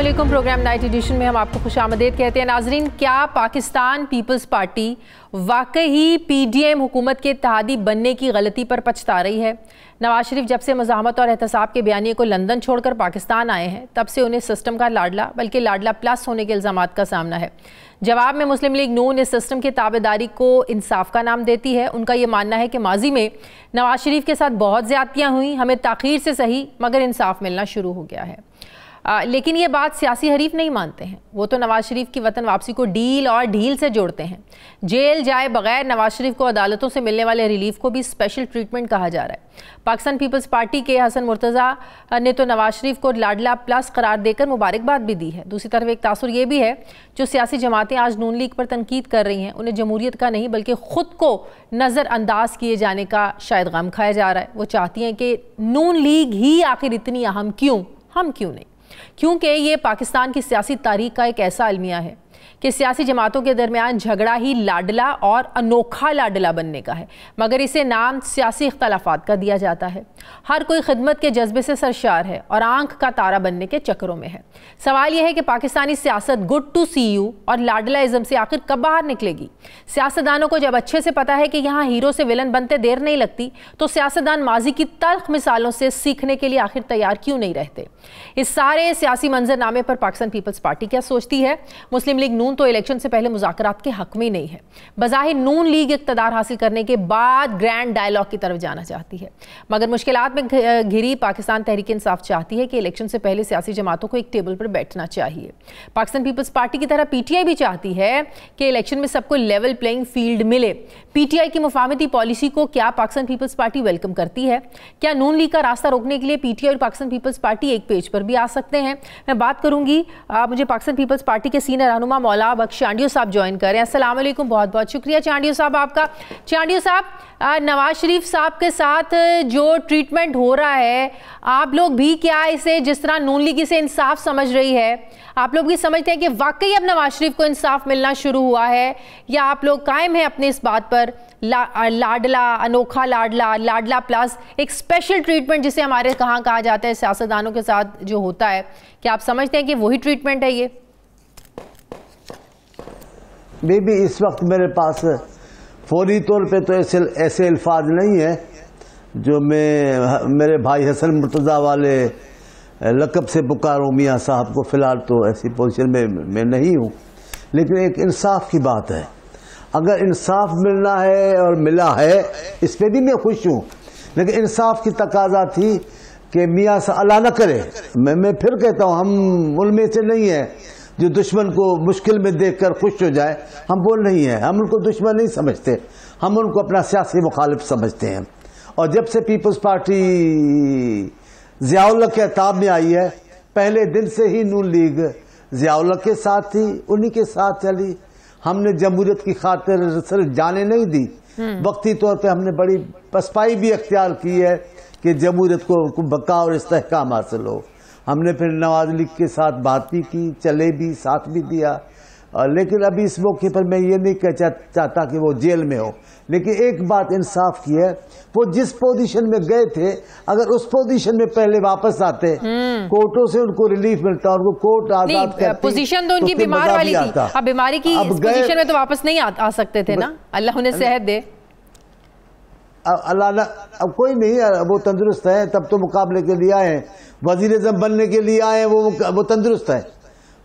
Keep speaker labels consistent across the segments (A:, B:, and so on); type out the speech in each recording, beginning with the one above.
A: अस्सलामुअलैकुम। Programme night addition में हम आपको खुशामदीद कहते हैं। नाजरीन, क्या पाकिस्तान पीपल्स पार्टी वाकई ही पीडीएम हुकूमत के इत्तेहादी बनने की गलती पर पछता रही है? नवाज शरीफ जब से मज़ाहमत और एहतसाब के बयानिए को लंदन छोड़कर पाकिस्तान आए हैं, तब से उन्हें सिस्टम का लाडला बल्कि लाडला प्लस होने के इल्ज़ामात का सामना है। जवाब में मुस्लिम लीग नून इस सिस्टम की ताबेदारी को इंसाफ का नाम देती है। उनका ये मानना है कि माजी में नवाज शरीफ के साथ बहुत ज़्यादतियाँ हुई, हमें ताख़ीर से सही मगर इंसाफ मिलना शुरू हो गया है। लेकिन ये बात सियासी हरीफ नहीं मानते हैं। वो तो नवाज शरीफ की वतन वापसी को डील और ढील से जोड़ते हैं। जेल जाए बगैर नवाज शरीफ को अदालतों से मिलने वाले रिलीफ को भी स्पेशल ट्रीटमेंट कहा जा रहा है। पाकिस्तान पीपल्स पार्टी के हसन मुर्तज़ा ने तो नवाज शरीफ को लाडला प्लस करार देकर मुबारकबाद भी दी है। दूसरी तरफ एक तासुर ये भी है, जो सियासी जमातें आज नून लीग पर तनकीद कर रही हैं, उन्हें जमहूरियत का नहीं बल्कि ख़ुद को नज़रअंदाज किए जाने का शायद गम खाया जा रहा है। वो चाहती हैं कि नून लीग ही आखिर इतनी अहम क्यों, हम क्यों नहीं? क्योंकि ये पाकिस्तान की सियासी तारीख का एक ऐसा अलमिया है कि सियासी जमातों के दरमियान झगड़ा ही लाडला और अनोखा लाडला बनने का है, मगर इसे नाम सियासी इख्तलाफात का दिया जाता है। हर कोई खिदमत के जज्बे से सरशार है और आंख का तारा बनने के चक्करों में है। सवाल यह है कि पाकिस्तानी सियासत गुड टू सी यू और लाडलाइज्म से आखिर कब बाहर निकलेगी? सियासतदानों को जब अच्छे से पता है कि यहाँ हीरो से विलन बनते देर नहीं लगती, तो सियासतदान माजी की तल्ख मिसालों से सीखने के लिए आखिर तैयार क्यों नहीं रहते? इस सारे सियासी मंजरनामे पर पाकिस्तान पीपल्स पार्टी क्या सोचती है? मुस्लिम लीग नून तो इलेक्शन से पहले मुज़ाकरात के हक में नहीं है। बज़ाहिर नून लीग इक़्तिदार हासिल करने के बाद ग्रैंड डायलॉग की तरफ जाना चाहती है, मगर मुश्किलात में घिरी पाकिस्तान तहरीक इंसाफ चाहती है कि इलेक्शन से पहले सियासी जमातों को एक टेबल पर बैठना चाहिए। पाकिस्तान पीपल्स पार्टी की तरह पीटीआई भी चाहती है कि इलेक्शन में सबको लेवल प्लेइंग फील्ड मिले। पीटीआई की मुफाहमती पॉलिसी को क्या पाकिस्तान पीपल्स पार्टी वेलकम करती है? क्या नून लीग का रास्ता रोकने के लिए पीटीआई और पाकिस्तान पीपल्स पार्टी एक पेज पर भी आ सकते हैं? मैं बात करूंगी, मुझे पाकिस्तान पीपल्स पार्टी के सीनियर रहनुमा मौला बख्श चांडियो साहब ज्वाइन कर रहे हैं। अस्सलाम वालेकुम, बहुत बहुत शुक्रिया चांडियो साहब आपका। चांडियो साहब, नवाज शरीफ साहब के साथ जो ट्रीटमेंट हो रहा है, आप लोग भी क्या इसे, जिस तरह नून लीग इसे इंसाफ समझ रही है, आप लोग भी समझते हैं कि वाकई अब नवाज शरीफ को इंसाफ मिलना शुरू हुआ है, या आप लोग कायम हैं अपने इस बात पर लाडला, अनोखा लाडला, लाडला प्लस, एक स्पेशल ट्रीटमेंट जिसे हमारे कहा जाता है सियासतदानों के साथ जो होता है, क्या आप समझते हैं कि वही ट्रीटमेंट है ये?
B: बेबी, इस वक्त मेरे पास फौरी तौर पे तो ऐसे अल्फाज नहीं है जो मैं मेरे भाई हसन मुर्तज़ा वाले लक़ब से पुकारूं मियाँ साहब को। फ़िलहाल तो ऐसी पोजीशन में मैं नहीं हूँ, लेकिन एक इंसाफ की बात है। अगर इंसाफ मिलना है और मिला है, इस पर भी मैं खुश हूँ, लेकिन इंसाफ की तकाजा थी कि मियाँ साहब अल्लाह न करे, मैं फिर कहता हूँ, हम उनमें से नहीं है जो दुश्मन को मुश्किल में देखकर खुश हो जाए। हम वो नहीं है, हम उनको दुश्मन नहीं समझते, हम उनको अपना सियासी मुखालिफ समझते हैं। और जब से पीपल्स पार्टी ज़ियाउल हक के अताब में आई है, पहले दिन से ही नून लीग ज़ियाउल हक के साथ थी, उन्हीं के साथ चली। हमने जमहूरियत की खातिर सिर्फ जाने नहीं दी, वक्ती तौर पे हमने बड़ी पसपाई भी अख्तियार की है कि जमहूरियत को बका और इस्तेहकाम हासिल हो। हमने फिर नवाज लीग के साथ बात भी की, चले भी, साथ भी दिया। लेकिन अभी इस मौके पर मैं ये नहीं चाहता कि वो जेल में हो, लेकिन एक बात इंसाफ की है, वो जिस पोजीशन में गए थे, अगर उस पोजीशन में पहले वापस आते, कोर्टों से उनको रिलीफ मिलता और उनको कोर्ट आजाद करती।
A: पोजीशन तो उनकी बीमार वाली थी, अब बीमारी की पोजीशन में तो वापस नहीं आ सकते थे ना, अल्लाह उन्हें सेहत दे।
B: अल्लाह, अब कोई नहीं, वो तंदुरुस्त है, तब तो मुकाबले के लिए आए हैं, वज़ीर-ए-आज़म बनने के लिए आए हैं, वो तंदुरुस्त है।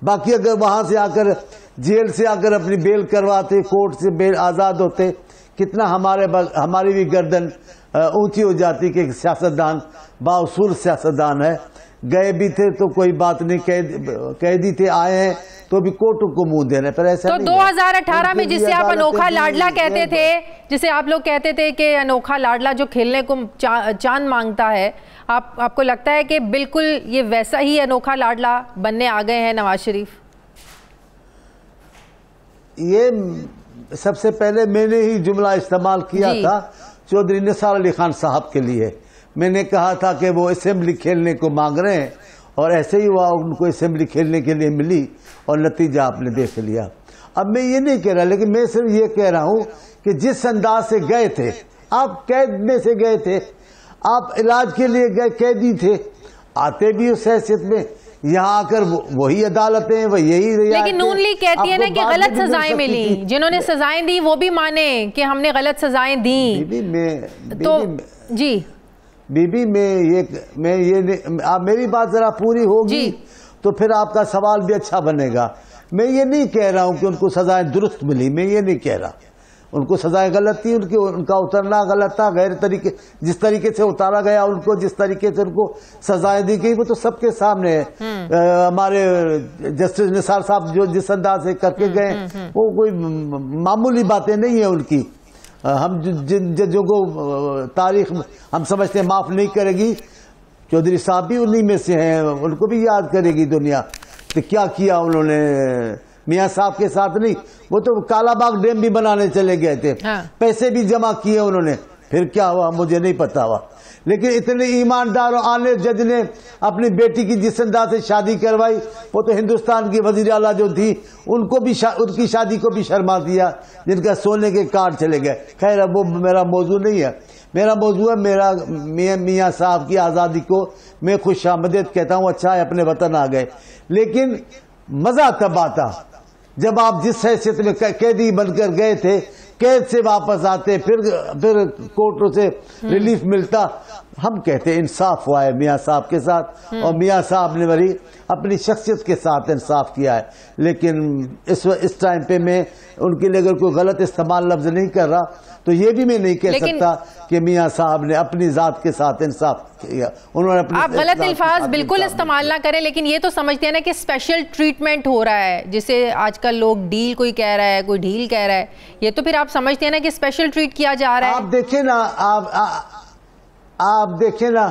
B: बाकी अगर वहां से आकर, जेल से आकर अपनी बेल करवाते, कोर्ट से बेल आज़ाद होते, कितना हमारी भी गर्दन ऊंची हो जाती कि एक सियासतदान बाउसूल सियासतदान है। गए भी थे तो कोई बात नहीं, कैदी थे, आए हैं तो भी कोर्ट को मुंह देने पर ऐसा
A: तो
B: नहीं।
A: 2018 में जिसे आप अनोखा लाडला कहते थे, जिसे आप लोग कहते थे कि अनोखा लाडला जो खेलने को चांद मांगता है, आपको लगता है कि बिल्कुल ये वैसा ही अनोखा लाडला बनने आ गए हैं नवाज शरीफ? ये
B: सबसे पहले मैंने ही जुमला इस्तेमाल किया था चौधरी निसार अली खान साहब के लिए। मैंने कहा था कि वो असेंबली खेलने को मांग रहे हैं, और ऐसे ही हुआ, उनको असेंबली खेलने के लिए मिली और नतीजा आपने देख लिया। अब मैं ये नहीं कह रहा, लेकिन मैं सिर्फ ये कह रहा हूं कि जिस अंदाज से गए थे, आप कैद में से गए थे, आप इलाज के लिए गए, कैदी थे, आते भी उस हैसियत में यहाँ आकर वही अदालतें, वही यही।
A: लेकिन नून लीग कहती है ना कि गलत सजाएं मिली, जिन्होंने सजाएं दी वो भी माने कि हमने गलत सजाएं दी। जी
B: बीबी मैं ये आप मेरी बात जरा पूरी होगी तो फिर आपका सवाल भी अच्छा बनेगा। मैं ये नहीं कह रहा हूं कि उनको सजाएं दुरुस्त मिली, मैं ये नहीं कह रहा। उनको सजाएं गलत थी, उनका उतरना गलत था, गैर तरीके जिस तरीके से उतारा गया उनको, जिस तरीके से उनको सजाएं दी गई वो तो सबके सामने है। हमारे जस्टिस निसार साहब जो जिस अंदाज से करके गए वो कोई मामूली बातें नहीं है उनकी। हम जिन जजों को तारीख हम समझते हैं माफ नहीं करेगी, चौधरी साहब भी उन्हीं में से हैं, उनको भी याद करेगी दुनिया। तो क्या किया उन्होंने मियां साहब के साथ? नहीं, वो तो कालाबाग डैम भी बनाने चले गए थे। पैसे भी जमा किए उन्होंने, फिर क्या हुआ मुझे नहीं पता हुआ। लेकिन इतने ईमानदार और आने जज ने अपनी बेटी की जिस अंदाज से शादी करवाई, वो तो हिंदुस्तान की वजीर आला जो थी उनको भी उनकी शादी को भी शर्मा दिया, जिनका सोने के कार्ड चले गए। खैर अब वो मेरा मौजू नहीं है, मेरा मौजू है मेरा मियां साहब की आज़ादी को मैं खुश आमदीद कहता हूँ। अच्छा है अपने वतन आ गए, लेकिन मजा तब आता जब आप जिस हैसियत में कैदी बनकर गए थे, कैद से वापस आते, फिर कोर्टों से रिलीफ मिलता। हम कहते इंसाफ हुआ है मियां साहब के साथ, और मियां साहब ने बड़ी अपनी शख्सियत के साथ इंसाफ किया है। लेकिन इस टाइम पे मैं उनके लिए अगर कोई गलत इस्तेमाल लफ्ज नहीं कर रहा तो ये भी मैं नहीं कह सकता कि मियां साहब ने अपनी जात के साथ इंसाफ किया। उन्होंने अपनी
A: आप गलत अल्फाज बिल्कुल इस्तेमाल ना करें, लेकिन ये तो समझते हैं ना कि स्पेशल ट्रीटमेंट हो रहा है, जिसे आजकल लोग डील कोई कह रहा है, कोई ढील कह रहा है, ये तो फिर आप समझते हैं ना कि स्पेशल ट्रीट किया जा रहा है।
B: आप देखें ना, आप देखें ना,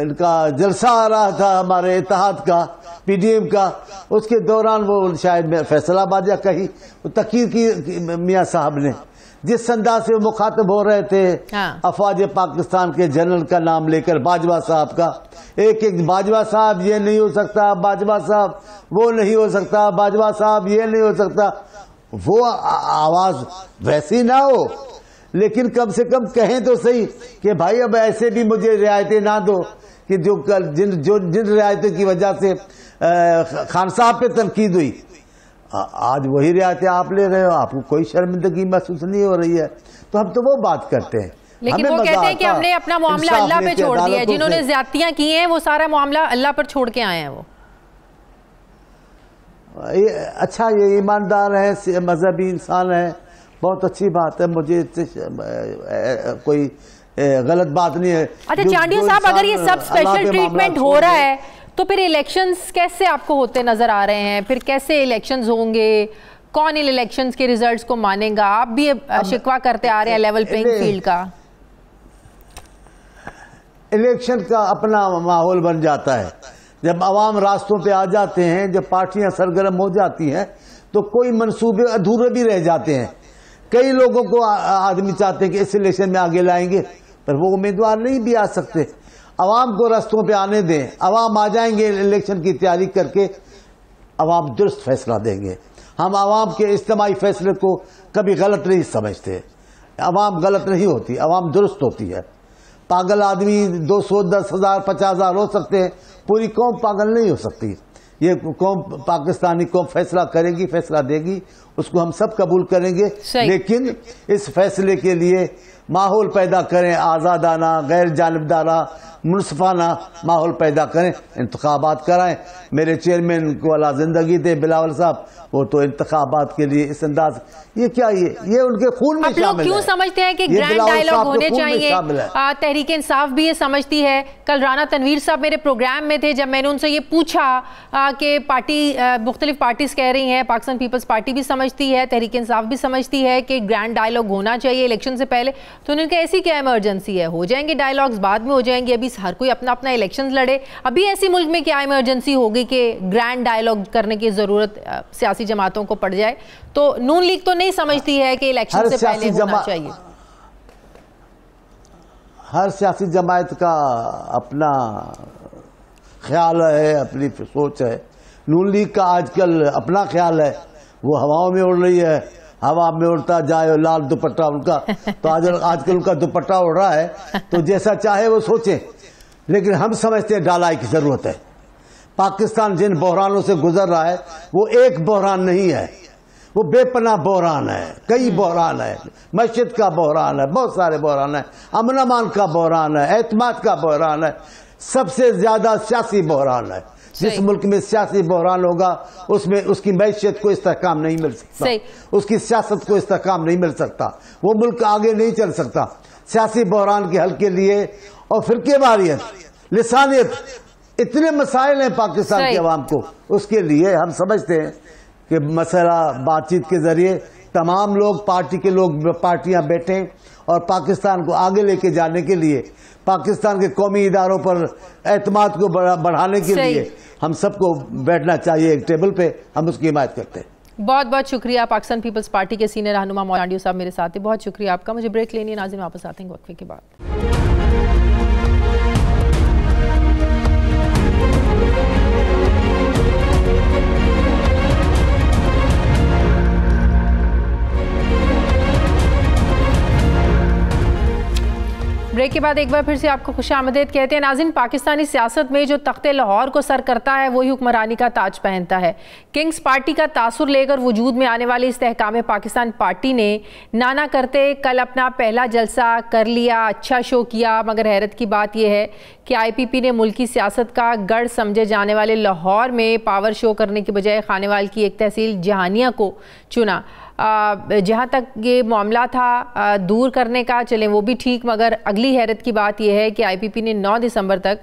B: इनका जलसा आ रहा था हमारे इत्तेहाद का, पीडीएम का, उसके दौरान वो शायद फैसलाबाद या कहीं तकीर की मियां साहब ने जिस अंदाज से मुखातब हो रहे थे अफवाज पाकिस्तान के जनरल का नाम लेकर, बाजवा साहब का, एक बाजवा साहब ये नहीं हो सकता, बाजवा साहब वो नहीं हो सकता, बाजवा साहब ये नहीं हो सकता। वो आवाज वैसी ना हो, लेकिन कम से कम कहें तो सही कि भाई अब ऐसे भी मुझे रियायतें ना दो कि जिन रियायतों की वजह से खान साहब पे तनकीद हुई, आज वही रियायतें आप ले रहे हो, आपको कोई शर्मिंदगी महसूस नहीं हो रही है। तो हम तो वो बात करते हैं,
A: लेकिन वो कहते हैं कि हमने अपना मामला अल्लाह पे छोड़ दिया है, जिन्होंने ज्यादतियां की हैं वो सारा मामला अल्लाह पर छोड़ के आए हैं। वो
B: अच्छा, ये ईमानदार है, मजहबी इंसान है, बहुत अच्छी बात है, मुझे कोई गलत बात नहीं है।
A: अच्छा चांडिया साहब, अगर ये सब स्पेशल ट्रीटमेंट हो रहा है तो फिर इलेक्शंस कैसे आपको होते नजर आ रहे हैं? फिर कैसे इलेक्शंस होंगे? कौन इन इलेक्शंस के रिजल्ट्स को मानेगा? आप भी शिकवा करते आ रहे हैं लेवल प्लेइंग फील्ड का।
B: इलेक्शन का अपना माहौल बन जाता है जब अवाम रास्तों पे आ जाते हैं, जब पार्टियां सरगर्म हो जाती हैं तो कोई मंसूबे अधूरे भी रह जाते हैं। कई लोगों को आदमी चाहते हैं कि इस इलेक्शन में आगे लाएंगे, पर वो उम्मीदवार नहीं भी आ सकते। अवाम को रास्तों पे आने दें, अवाम आ जाएंगे इलेक्शन की तैयारी करके, अवाम दुरुस्त फैसला देंगे। हम अवाम के इज्तिमाई फैसले को कभी गलत नहीं समझते। अवाम गलत नहीं होती, अवाम दुरुस्त होती है। पागल आदमी 200, 10,000, 50,000 हो सकते हैं, पूरी कौम पागल नहीं हो सकती। ये कौम, पाकिस्तानी कौम फैसला करेगी, फैसला देगी, उसको हम सब कबूल करेंगे। लेकिन इस फैसले के लिए माहौल पैदा करें, आज़ादाना, गैर जानिबदारा, मुनसफाना माहौल पैदा करें, इंतखाबात कराएं। मेरे चेयरमैन को अल्लाह जिंदगी दे, बिलावल साहब, वो तो इंतखाबात के लिए इस अंदाज, ये क्या, ये उनके खून में शामिल है।
A: क्यों समझते हैं कि ग्रैंड डायलॉग होने चाहिए? तहरीक इंसाफ भी ये समझती है। कल राना तनवीर साहब मेरे प्रोग्राम में थे, जब मैंने उनसे ये पूछा कि पार्टी मुख्तलिफ पार्टीज कह रही हैं, पाकिस्तान पीपल्स पार्टी भी समझती है, तहरीक इंसाफ भी समझती है कि ग्रैंड डायलॉग होना चाहिए इलेक्शन से पहले, तो उन्होंने कहा ऐसी क्या इमरजेंसी है, हो जाएंगे डायलॉग्स, बाद में हो जाएंगे, अभी हर कोई अपना अपना इलेक्शन लड़े। अभी ऐसी मुल्क में क्या इमरजेंसी होगी कि ग्रैंड डायलॉग करने की जरूरत सियासी जमातों को पड़ जाए? तो नून लीग तो नहीं समझती है कि इलेक्शन से पहले होना चाहिए।
B: हर सियासी जमात का अपना ख्याल है, अपनी सोच है। नून लीग का आजकल अपना ख्याल है, वो हवाओं में उड़ रही है, हवा में उड़ता जाए, लाल दुपट्टा उनका, तो आजकल उनका दुपट्टा उड़ रहा है, तो जैसा चाहे वो सोचे। लेकिन हम समझते हैं ढालाई की जरूरत है, पाकिस्तान जिन बहरानों से गुजर रहा है वो एक बहरान नहीं है, वो बेपनाह बहरान है, कई बहरान है। मस्जिद का बहरान है, बहुत सारे बहरान है, अमन अमान का बहरान है, एतमाद का बहरान है, सबसे ज्यादा सियासी बहरान है। जिस मुल्क में सियासी बहरान होगा उसमें उसकी मैशियत को इस्तेहकाम नहीं मिल सकता, उसकी सियासत को इस्तेहकाम नहीं मिल सकता, वो मुल्क आगे नहीं चल सकता। सियासी बहरान के हल के लिए और फिरकेवारियत, लिसानियत, इतने मसाइल हैं पाकिस्तान के अवाम को, उसके लिए हम समझते हैं कि मसला बातचीत के जरिए तमाम लोग, पार्टी के लोग, पार्टियां बैठें और पाकिस्तान को आगे लेके जाने के लिए, पाकिस्तान के कौमी इदारों पर एतमाद को बढ़ाने के लिए हम सबको बैठना चाहिए एक टेबल पे। हम उसकी हिमायत करते हैं।
A: बहुत बहुत शुक्रिया। पाकिस्तान पीपल्स पार्टी के सीनियर रहनुमा मौलाना साहब मेरे साथ हैं, बहुत शुक्रिया आपका। मुझे ब्रेक लेनी है, नाज़रीन वापस आते हैं वक्फे के बाद। ब्रेक के बाद एक बार फिर से आपको खुशामदीद कहते हैं। नाज़रीन, पाकिस्तानी सियासत में जो तख्ते लाहौर को सर करता है वही हुक्मरानी का ताज पहनता है। किंग्स पार्टी का तासुर लेकर वजूद में आने वाली इस्तेहकाम पाकिस्तान पार्टी ने नाना करते कल अपना पहला जलसा कर लिया, अच्छा शो किया। मगर हैरत की बात यह है कि IPP ने मुल्की सियासत का गढ़ समझे जाने वाले लाहौर में पावर शो करने की बजाय खानेवाल की एक तहसील जहानिया को चुना। जहाँ तक ये मामला था दूर करने का, चलें वो भी ठीक, मगर अगली हैरत की बात यह है कि IPP ने 9 दिसंबर तक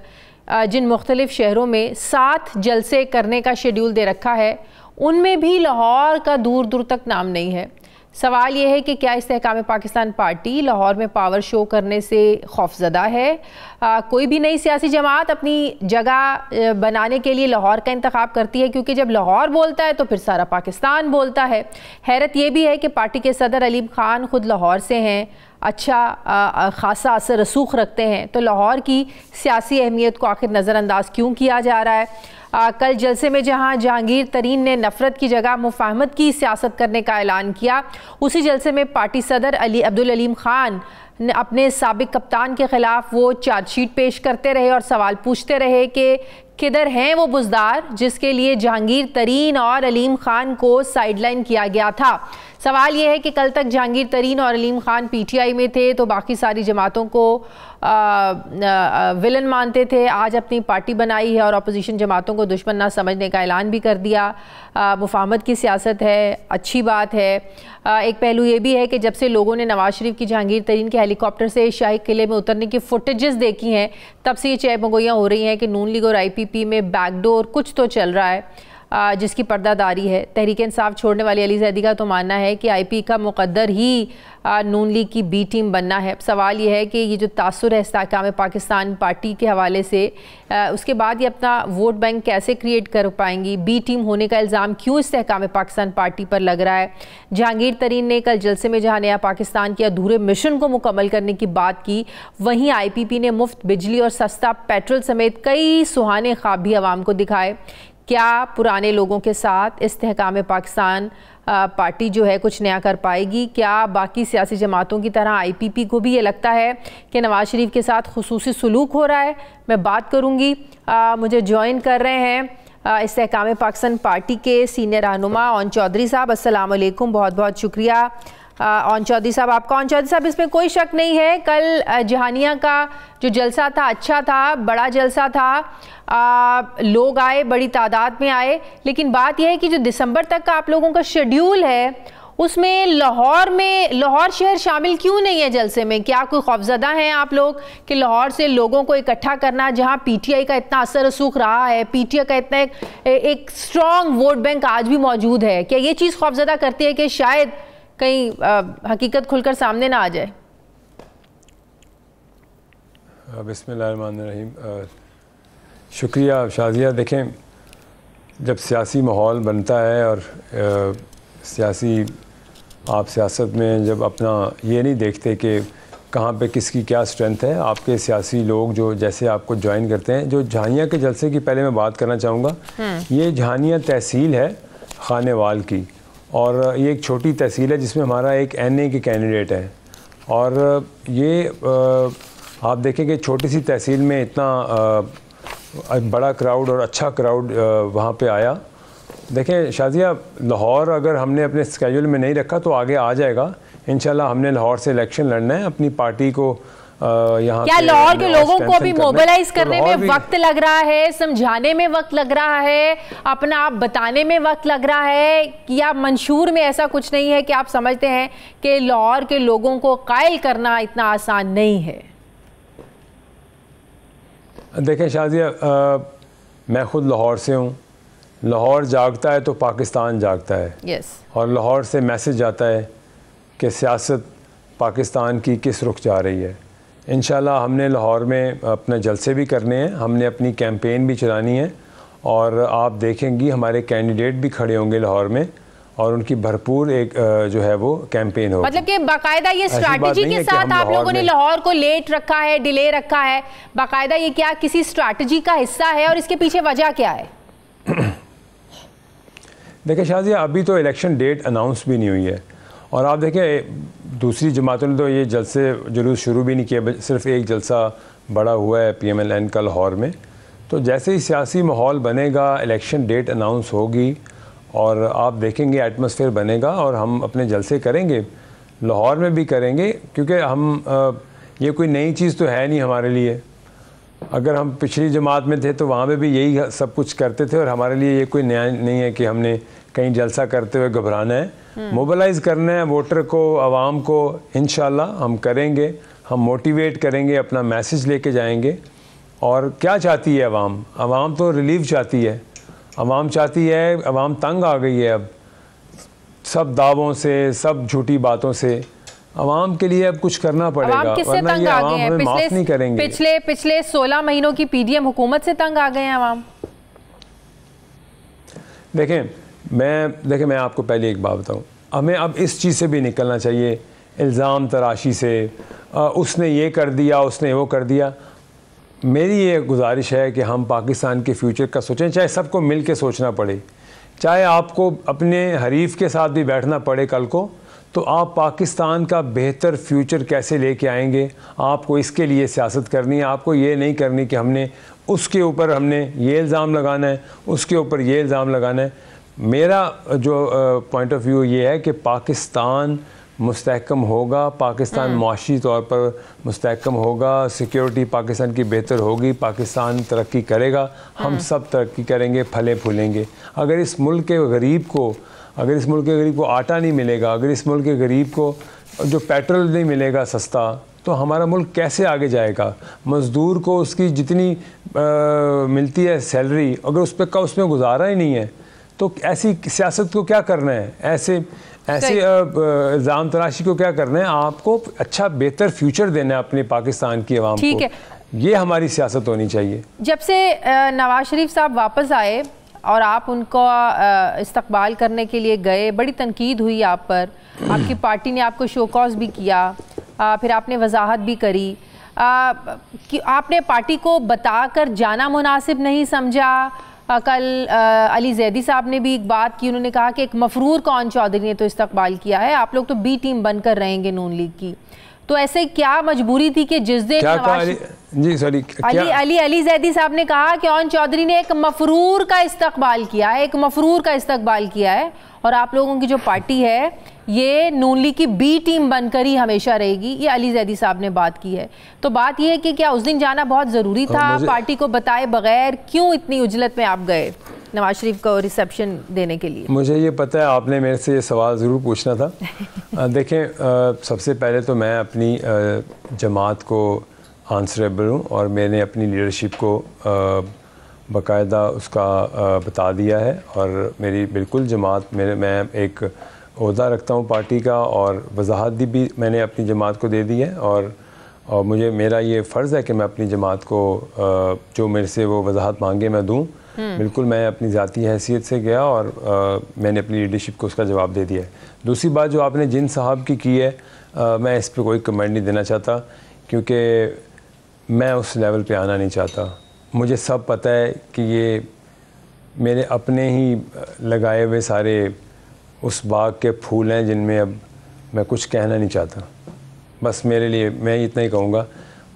A: जिन मुख्तलिफ शहरों में 7 जलसे करने का शेड्यूल दे रखा है उनमें भी लाहौर का दूर दूर तक नाम नहीं है। सवाल यह है कि क्या इस्तेहकाम पाकिस्तान पार्टी लाहौर में पावर शो करने से खौफजदा है? कोई भी नई सियासी जमात अपनी जगह बनाने के लिए लाहौर का इंतखाब करती है, क्योंकि जब लाहौर बोलता है तो फिर सारा पाकिस्तान बोलता है। हैरत यह भी है कि पार्टी के सदर अलीम खान खुद लाहौर से हैं, अच्छा खासा असर रसूख रखते हैं, तो लाहौर की सियासी अहमियत को आखिर नज़रअंदाज क्यों किया जा रहा है? कल जलसे में जहां जहांगीर तरीन ने नफरत की जगह मुफाहमत की सियासत करने का ऐलान किया, उसी जलसे में पार्टी सदर अब्दुल अलीम खान ने अपने साबिक कप्तान के खिलाफ वो चार्जशीट पेश करते रहे और सवाल पूछते रहे कि किधर हैं वो बुज़दार जिसके लिए जहांगीर तरीन और अलीम खान को साइडलाइन किया गया था। सवाल ये है कि कल तक जहांगीर तरीन और अलीम खान PTI में थे तो बाकी सारी जमातों को विलन मानते थे, आज अपनी पार्टी बनाई है और अपोजिशन जमातों को दुश्मन ना समझने का ऐलान भी कर दिया। मुफाहमत की सियासत है, अच्छी बात है। एक पहलू ये भी है कि जब से लोगों ने नवाज शरीफ की जहांगीर तरीन के हेलीकॉप्टर से शाही किले में उतरने की फुटेजेस देखी हैं, तब से ये चहमगोइयाँ हो रही हैं कि नून लीग और IPP में बैकडोर कुछ तो चल रहा है जिसकी पर्दादारी है। तहरीक इंसाफ छोड़ने वाली अली जैदी का तो मानना है कि IP का मुकद्दर ही नून लीग की B टीम बनना है। सवाल यह है कि ये जो तासुर है इस्तेहकाम पाकिस्तान पार्टी के हवाले से, उसके बाद ये अपना वोट बैंक कैसे क्रिएट कर पाएंगी? B टीम होने का इल्ज़ाम क्यों इस्तेहकाम पाकिस्तान पार्टी पर लग रहा है? जहांगीर तरीन ने कल जलसे में जहाँ नया पाकिस्तान के अधूरे मिशन को मुकम्मल करने की बात की, वहीं IPP ने मुफ्त बिजली और सस्ता पेट्रोल समेत कई सुहाने ख्वाब भी आवाम को दिखाए। क्या पुराने लोगों के साथ इस्तेहकाम पाकिस्तान पार्टी जो है कुछ नया कर पाएगी? क्या बाकी सियासी जमातों की तरह IPP को भी ये लगता है कि नवाज शरीफ के साथ खुसूसी सलूक हो रहा है? मैं बात करूंगी। मुझे ज्वाइन कर रहे हैं इस्तेहकाम पाकिस्तान पार्टी के सीनियर रहनुमा ओन चौधरी साहब। अस्सलाम वालेकुम, बहुत बहुत शुक्रिया ओन चौधरी साहब आपका। ओन चौधरी साहब, इसमें कोई शक नहीं है कल जहानिया का जो जलसा था अच्छा था, बड़ा जलसा था, लोग आए, बड़ी तादाद में आए, लेकिन बात यह है कि जो दिसंबर तक का आप लोगों का शेड्यूल है उसमें लाहौर शहर शामिल क्यों नहीं है जलसे में? क्या कोई खौफजदा हैं आप लोग कि लाहौर से लोगों को इकट्ठा करना, जहां PTI का इतना असर रसूख रहा है, PTI का इतना एक स्ट्रॉन्ग वोट बैंक आज भी मौजूद है, क्या ये चीज़ खौफजदा करती है कि शायद कहीं हकीकत खुलकर सामने ना आ जाए?
C: बिस्मिल्लाहिर्रहमानिर्रहीम। शुक्रिया शाजिया। देखें, जब सियासी माहौल बनता है और सियासी आप सियासत में जब अपना ये नहीं देखते कि कहाँ पे किसकी क्या स्ट्रेंथ है, आपके सियासी लोग जो जैसे आपको ज्वाइन करते हैं। जो जहानिया के जलसे की पहले मैं बात करना चाहूँगा, ये जहानिया तहसील है खानेवाल की, और ये एक छोटी तहसील है जिसमें हमारा एक NA के कैंडिडेट है। और ये आप देखें कि छोटी सी तहसील में इतना बड़ा क्राउड और अच्छा क्राउड वहाँ पे आया। देखें शाजिया, लाहौर अगर हमने अपने स्केड्यूल में नहीं रखा तो आगे आ जाएगा इंशाल्लाह। हमने लाहौर से इलेक्शन लड़ना है, अपनी पार्टी को यहाँ
A: क्या लाहौर के लोगों को अभी मोबिलाइज करने में वक्त लग रहा है, समझाने में वक्त लग रहा है, अपना आप बताने में वक्त लग रहा है, या मंशूर में ऐसा कुछ नहीं है कि आप समझते हैं कि लाहौर के लोगों को कायल करना इतना आसान नहीं है?
C: देखें शाजिया, मैं ख़ुद लाहौर से हूँ। लाहौर जागता है तो पाकिस्तान जागता है।
A: yes.
C: और लाहौर से मैसेज आता है कि सियासत पाकिस्तान की किस रुख जा रही है। इंशाल्लाह हमने लाहौर में अपने जलसे भी करने हैं, हमने अपनी कैंपेन भी चलानी है, और आप देखेंगी हमारे कैंडिडेट भी खड़े होंगे लाहौर में, और उनकी भरपूर एक जो है वो कैंपेन होगी।
A: मतलब कि बाकायदा ये स्ट्रैटेजी के साथ आप लोगों ने लाहौर को लेट रखा है, डिले रखा है, बाकायदा ये क्या किसी स्ट्रैटेजी का हिस्सा है, और इसके पीछे वजह क्या है?
C: देखिए शाजिया, अभी तो इलेक्शन डेट अनाउंस भी नहीं हुई है, और आप देखें दूसरी जमातों ने तो ये जलसे जुलूस शुरू भी नहीं किया, सिर्फ एक जलसा बड़ा हुआ है PMLN का लाहौर में। तो जैसे ही सियासी माहौल बनेगा, इलेक्शन डेट अनाउंस होगी, और आप देखेंगे एटमॉस्फेयर बनेगा, और हम अपने जलसे करेंगे, लाहौर में भी करेंगे, क्योंकि हम ये कोई नई चीज़ तो है नहीं हमारे लिए। अगर हम पिछली जमात में थे तो वहाँ पे भी यही सब कुछ करते थे, और हमारे लिए ये कोई नया नहीं है कि हमने कहीं जलसा करते हुए घबराना है। मोबिलाइज़ करना है वोटर को, आवाम को, इंशाल्लाह हम करेंगे, हम मोटिवेट करेंगे, अपना मैसेज लेके जाएंगे। और क्या चाहती है आवाम? आवाम तो रिलीफ चाहती है, आवाम चाहती है, आवाम तंग आ गई है अब सब दावों से, सब झूठी बातों से। आवाम के लिए अब कुछ करना पड़ेगा, वरना ये आवाम हमें माफ नहीं करेंगे।
A: पिछले 16 महीनों की PDM हुकूमत से तंग आ गए हैं आवाम।
C: देखें मैं आपको पहले एक बात बताऊं, हमें अब इस चीज़ से भी निकलना चाहिए, इल्ज़ाम तराशी से, उसने ये कर दिया, उसने वो कर दिया। मेरी ये गुजारिश है कि हम पाकिस्तान के फ्यूचर का सोचें, चाहे सबको मिल के सोचना पड़े, चाहे आपको अपने हरीफ के साथ भी बैठना पड़े कल को, तो आप पाकिस्तान का बेहतर फ्यूचर कैसे लेके आएंगे, आपको इसके लिए सियासत करनी है। आपको ये नहीं करनी कि हमने उसके ऊपर हमने ये इल्ज़ाम लगाना है, उसके ऊपर ये इल्ज़ाम लगाना है। मेरा जो पॉइंट ऑफ व्यू ये है कि पाकिस्तान मुस्तहकम होगा, पाकिस्तान मुआशी तौर पर मुस्तहकम होगा, सिक्योरिटी पाकिस्तान की बेहतर होगी, पाकिस्तान तरक्की करेगा, हम सब तरक्की करेंगे, फले फूलेंगे। अगर इस मुल्क के गरीब को आटा नहीं मिलेगा, अगर इस मुल्क के गरीब को जो पेट्रोल नहीं मिलेगा सस्ता, तो हमारा मुल्क कैसे आगे जाएगा? मज़दूर को उसकी जितनी मिलती है सैलरी, अगर उसमें गुजारा ही नहीं है, तो ऐसी सियासत को क्या करना है? ऐसे इल्ज़ाम तराशी को क्या करना है? आपको अच्छा बेहतर फ्यूचर देना है अपने पाकिस्तान की आवाम को। ये हमारी सियासत होनी चाहिए।
A: जब से नवाज शरीफ साहब वापस आए और आप उनको इस्तकबाल करने के लिए गए, बड़ी तनकीद हुई आप पर, आपकी पार्टी ने आपको शोकॉज भी किया, फिर आपने वजाहत भी करी कि आपने पार्टी को बताकर जाना मुनासिब नहीं समझा। कल अली जैदी साहब ने भी एक बात की, उन्होंने कहा कि एक मफरूर कौन चौधरी ने तो इस्तकबाल किया है, आप लोग तो B टीम बनकर रहेंगे नून लीग की। तो ऐसे क्या मजबूरी थी कि जिस दिन अली जैदी साहब ने कहा कि ओन चौधरी ने एक मफरूर का इस्तकबाल किया है, और आप लोगों की जो पार्टी है ये नून लीग की B टीम बनकर ही हमेशा रहेगी, ये अली जैदी साहब ने बात की है। तो बात ये है कि क्या उस दिन जाना बहुत ज़रूरी था? पार्टी को बताए बगैर क्यों इतनी उजलत में आप गए नवाज शरीफ को रिसेप्शन देने के लिए?
C: मुझे ये पता है आपने मेरे से ये सवाल ज़रूर पूछना था। देखें, सबसे पहले तो मैं अपनी जमात को आंसरेबल हूँ, और मैंने अपनी लीडरशिप को बाकायदा उसका बता दिया है, और मेरी बिल्कुल जमात मैं एक ओहदा रखता हूँ पार्टी का, और वजाहत भी मैंने अपनी जमात को दे दी है, और मुझे मेरा ये फ़र्ज़ है कि मैं अपनी जमात को जो मेरे से वो वजाहत मांगे मैं दूँ। बिल्कुल मैं अपनी ज़ाती हैसियत से गया, और मैंने अपनी लीडरशिप को उसका जवाब दे दिया है। दूसरी बात जो आपने जिन साहब की है, मैं इस पर कोई कमेंट नहीं देना चाहता, क्योंकि मैं उस लेवल पे आना नहीं चाहता। मुझे सब पता है कि ये मेरे अपने ही लगाए हुए सारे उस बाग के फूल हैं जिनमें अब मैं कुछ कहना नहीं चाहता। बस मेरे लिए मैं इतना ही कहूँगा,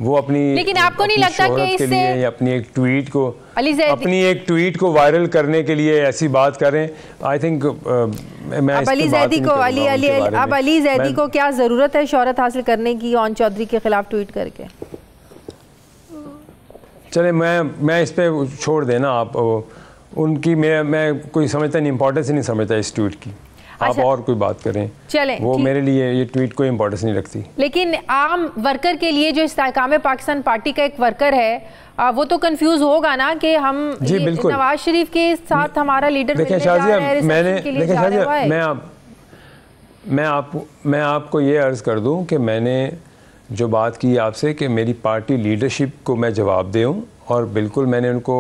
C: वो अपनी,
A: लेकिन आपको नहीं लगता कि इससे
C: अपनी एक ट्वीट को वायरल करने के लिए ऐसी बात करें? आई थिंक मैं
A: अब अली जैदी को क्या जरूरत है शोहरत हासिल करने की ओन चौधरी के खिलाफ ट्वीट करके?
C: चले मैं इस पे छोड़ देना आप उनकी, मैं कोई समझता नहीं, इंपॉर्टेंस नहीं समझता इस ट्वीट की। आप और कोई बात करें, चले वो मेरे लिए ये ट्वीट कोई इंपॉर्टेंस नहीं रखती।
A: लेकिन आम वर्कर के लिए जो इस्तेहकाम पाकिस्तान पार्टी का एक वर्कर है वो तो कंफ्यूज होगा ना कि हम नवाज शरीफ के साथ हमारा लीडर
C: देखिए शाजिया, मैं आपको ये अर्ज़ कर दूं कि मैंने जो बात की आपसे कि मेरी पार्टी लीडरशिप को मैं जवाब दूं, और बिल्कुल मैंने उनको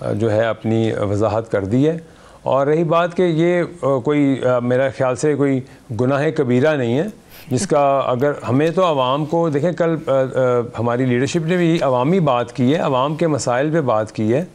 C: जो है अपनी वजाहत कर दी है। और रही बात कि ये कोई मेरा ख्याल से कोई गुनाह कबीरा नहीं है जिसका, अगर हमें तो आवाम को देखें, कल हमारी लीडरशिप ने भी अवामी बात की है, आवाम के मसाइल पे बात की है,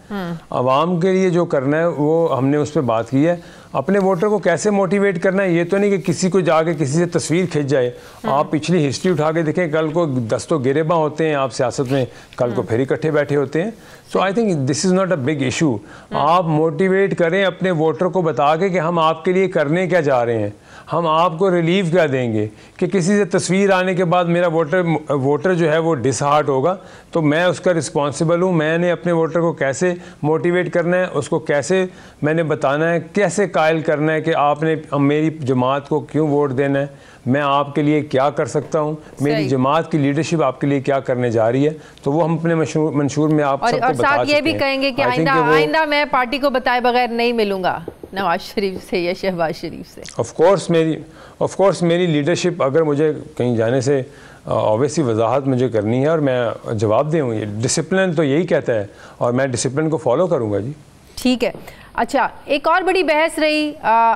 C: आवाम के लिए जो करना है वो हमने उस पर बात की है। अपने वोटर को कैसे मोटिवेट करना है, ये तो नहीं कि किसी को जाके किसी से तस्वीर खिंच जाए। आप पिछली हिस्ट्री उठा के देखें, कल को 10 तो गिरेबा होते हैं आप सियासत में, कल को फिर इकट्ठे बैठे होते हैं। So I think this is not a big issue. आप मोटिवेट करें अपने वोटर को बता के कि हम आपके लिए करने क्या जा रहे हैं, हम आपको रिलीफ क्या देंगे। कि किसी से तस्वीर आने के बाद मेरा वोटर जो है वो डिसहार्ट होगा, तो मैं उसका रिस्पॉन्सिबल हूँ। मैंने अपने वोटर को कैसे मोटिवेट करना है, उसको कैसे मैंने बताना है, कैसे कायल करना है कि आपने मेरी जमात को क्यों वोट देना है, मैं आपके लिए क्या कर सकता हूँ, मेरी जमात की लीडरशिप आपके लिए क्या करने जा रही है। तो वो हम अपने मंशूर में आप सबको बता
A: सकते हैं। ये भी कहेंगे कि आइंदा मैं पार्टी को बताए बगैर नहीं मिलूंगा नवाज शरीफ से या शहबाज शरीफ से।
C: ऑफ कोर्स मेरी लीडरशिप, अगर मुझे कहीं जाने से ऑब्वियसली वजाहत मुझे करनी है और मैं जवाब दूँ। ये डिसिप्लिन तो यही कहता है और मैं डिसिप्लिन को फॉलो करूँगा जी।
A: ठीक है। अच्छा, एक और बड़ी बहस रही,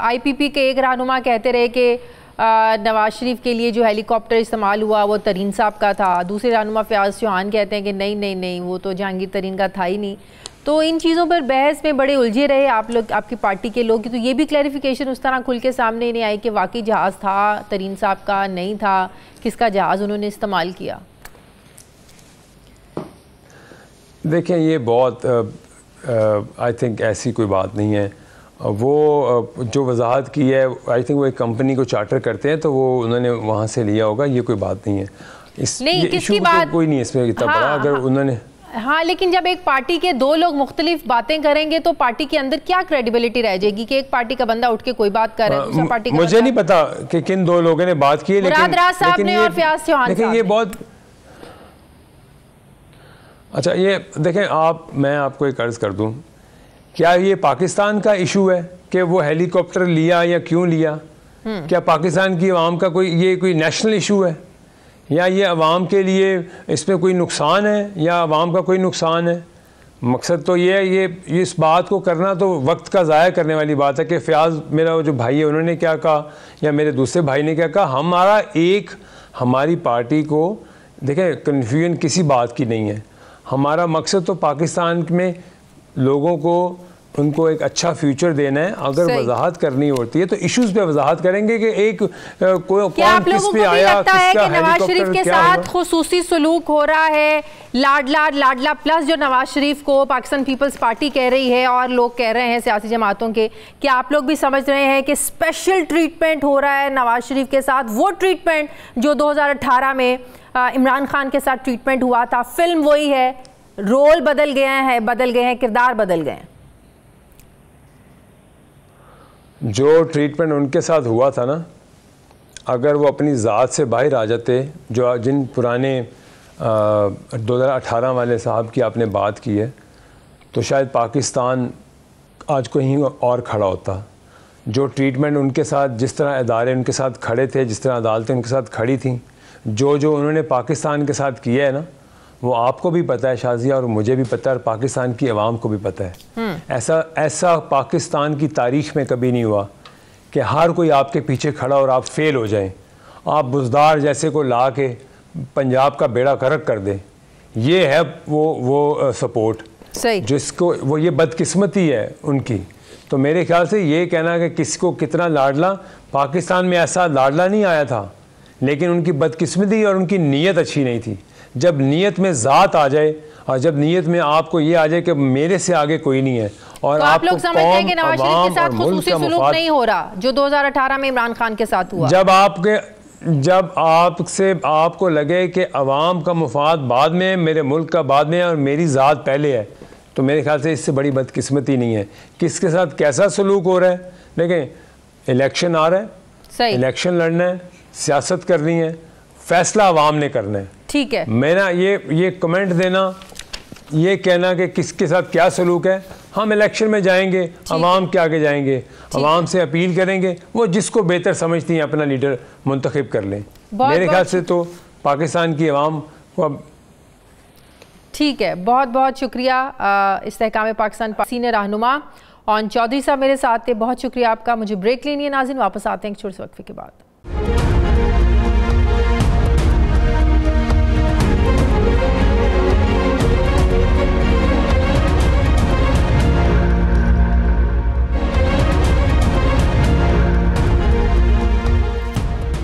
A: IPP के एक रहनुमा कहते रहे कि नवाज शरीफ के लिए जो हेलीकॉप्टर इस्तेमाल हुआ वो तरीन साहब का था। दूसरे रहनुमा फयाज चौहान कहते हैं कि नहीं नहीं नहीं, वो तो जहांगीर तरीन का था ही नहीं। तो इन चीज़ों पर बहस में बड़े उलझे रहे आप लोग, आपकी पार्टी के लोग। तो ये भी क्लैरिफिकेशन उस तरह खुल के सामने नहीं आई कि वाकई जहाज़ था तरीन साहब का, नहीं था, किसका जहाज़ उन्होंने इस्तेमाल किया।
C: देखें, ये बहुत आई थिंक ऐसी कोई बात नहीं है। वो जो वजाहत की है, आई थिंक वो एक कंपनी को चार्टर करते हैं तो वो उन्होंने वहाँ से लिया होगा, ये कोई बात नहीं है।
A: नहीं, किसकी बात
C: तो कोई नहीं इसमें इतना बड़ा। अगर उन्होंने
A: हाँ, लेकिन जब एक पार्टी के दो लोग मुख्तलिफ बातें करेंगे तो पार्टी के अंदर क्या क्रेडिबिलिटी रह जाएगी कि एक पार्टी का बंदा उठ के कोई बात कर रहा है, दूसरा पार्टी का
C: मुझे नहीं पता कि किन दो लोगों ने बात की है,
A: मुराद राज साहब ने और फयाज चौहान साहब।
C: ये बहुत अच्छा। ये देखें मैं आपको एक अर्ज कर दूं, क्या ये पाकिस्तान का इशू है कि वो हेलीकॉप्टर लिया या क्यों लिया? क्या पाकिस्तान की आवाम का कोई नेशनल इशू है, या ये अवाम के लिए इसमें कोई नुकसान है या अवाम का कोई नुकसान है? मकसद तो ये है, ये इस बात को करना तो वक्त का ज़ाया करने वाली बात है कि फयाज मेरा जो भाई है उन्होंने क्या कहा या मेरे दूसरे भाई ने क्या कहा। हमारी पार्टी को देखें, कन्फ्यूजन किसी बात की नहीं है। हमारा मकसद तो पाकिस्तान में लोगों को, उनको एक अच्छा फ्यूचर देना है। अगर वजाहत करनी होती है तो इश्यूज पे वजाहत करेंगे कि एक कौन किस पे आया, किसका
A: नवाज शरीफ के साथ खुसूसी सलूक हो रहा है, लाडला प्लस जो नवाज शरीफ को पाकिस्तान पीपल्स पार्टी कह रही है और लोग कह रहे हैं सियासी जमातों के, क्या आप लोग भी समझ रहे हैं कि स्पेशल ट्रीटमेंट हो रहा है नवाज शरीफ के साथ? वो ट्रीटमेंट जो 2018 में इमरान खान के साथ ट्रीटमेंट हुआ था, फिल्म वही है, रोल बदल गए हैं, किरदार बदल गए हैं।
C: जो ट्रीटमेंट उनके साथ हुआ था ना, अगर वो अपनी ज़ात से बाहर आ जाते, जो जिन पुराने 2018 वाले साहब की आपने बात की है, तो शायद पाकिस्तान आज कहीं और खड़ा होता। जो ट्रीटमेंट उनके साथ, जिस तरह इदारे उनके साथ खड़े थे, जिस तरह अदालतें उनके साथ खड़ी थीं, जो उन्होंने पाकिस्तान के साथ किया है ना, वो आपको भी पता है शाजिया, और मुझे भी पता है, और पाकिस्तान की आवाम को भी पता है। ऐसा पाकिस्तान की तारीख में कभी नहीं हुआ कि हर कोई आपके पीछे खड़ा और आप फेल हो जाएं। आप बुजदार जैसे को ला के पंजाब का बेड़ा गर्क कर दें, ये है वो सपोर्ट जिसको वो, ये बदकिस्मती है उनकी। तो मेरे ख्याल से ये कहना कि किसको कितना लाडला, पाकिस्तान में ऐसा लाडला नहीं आया था, लेकिन उनकी बदकिस्मती और उनकी नीयत अच्छी नहीं थी। जब नीयत में ज़ात आ जाए और जब नीयत में आपको ये आ जाए कि मेरे से आगे कोई नहीं है और
A: तो आप लोग समझते हैं कि नवाज शरीफ के साथ खुसूसी सुलूक नहीं हो रहा जो 2018 में इमरान खान के साथ हुआ?
C: जब आपको लगे कि अवाम का मुफाद बाद में, मेरे मुल्क का बाद में और मेरी ज़ात पहले है, तो मेरे ख्याल से इससे बड़ी बदकिस्मती नहीं है। किसके साथ कैसा सलूक हो रहा है? देखें, इलेक्शन आ रहा है, सही इलेक्शन लड़ना है, सियासत करनी है, फैसला अवाम ने करना है।
A: ठीक है,
C: मेरा ये कमेंट देना, ये कहना कि किसके साथ क्या सलूक है, हम इलेक्शन में जाएंगे, अवाम के आगे जाएंगे, अवाम से अपील करेंगे, वो जिसको बेहतर समझती हैं अपना लीडर मुंतखब कर लें। मेरे ख्याल से तो पाकिस्तान की अवाम को अब
A: ठीक है। बहुत बहुत शुक्रिया इस्तेहकाम पाकिस्तान सीनियर रहनुमा और चौधरी साहब मेरे साथ थे। बहुत शुक्रिया आपका। मुझे ब्रेक लेनी है नाज़रीन, वापस आते हैं एक छोटे से वक्फे के बाद।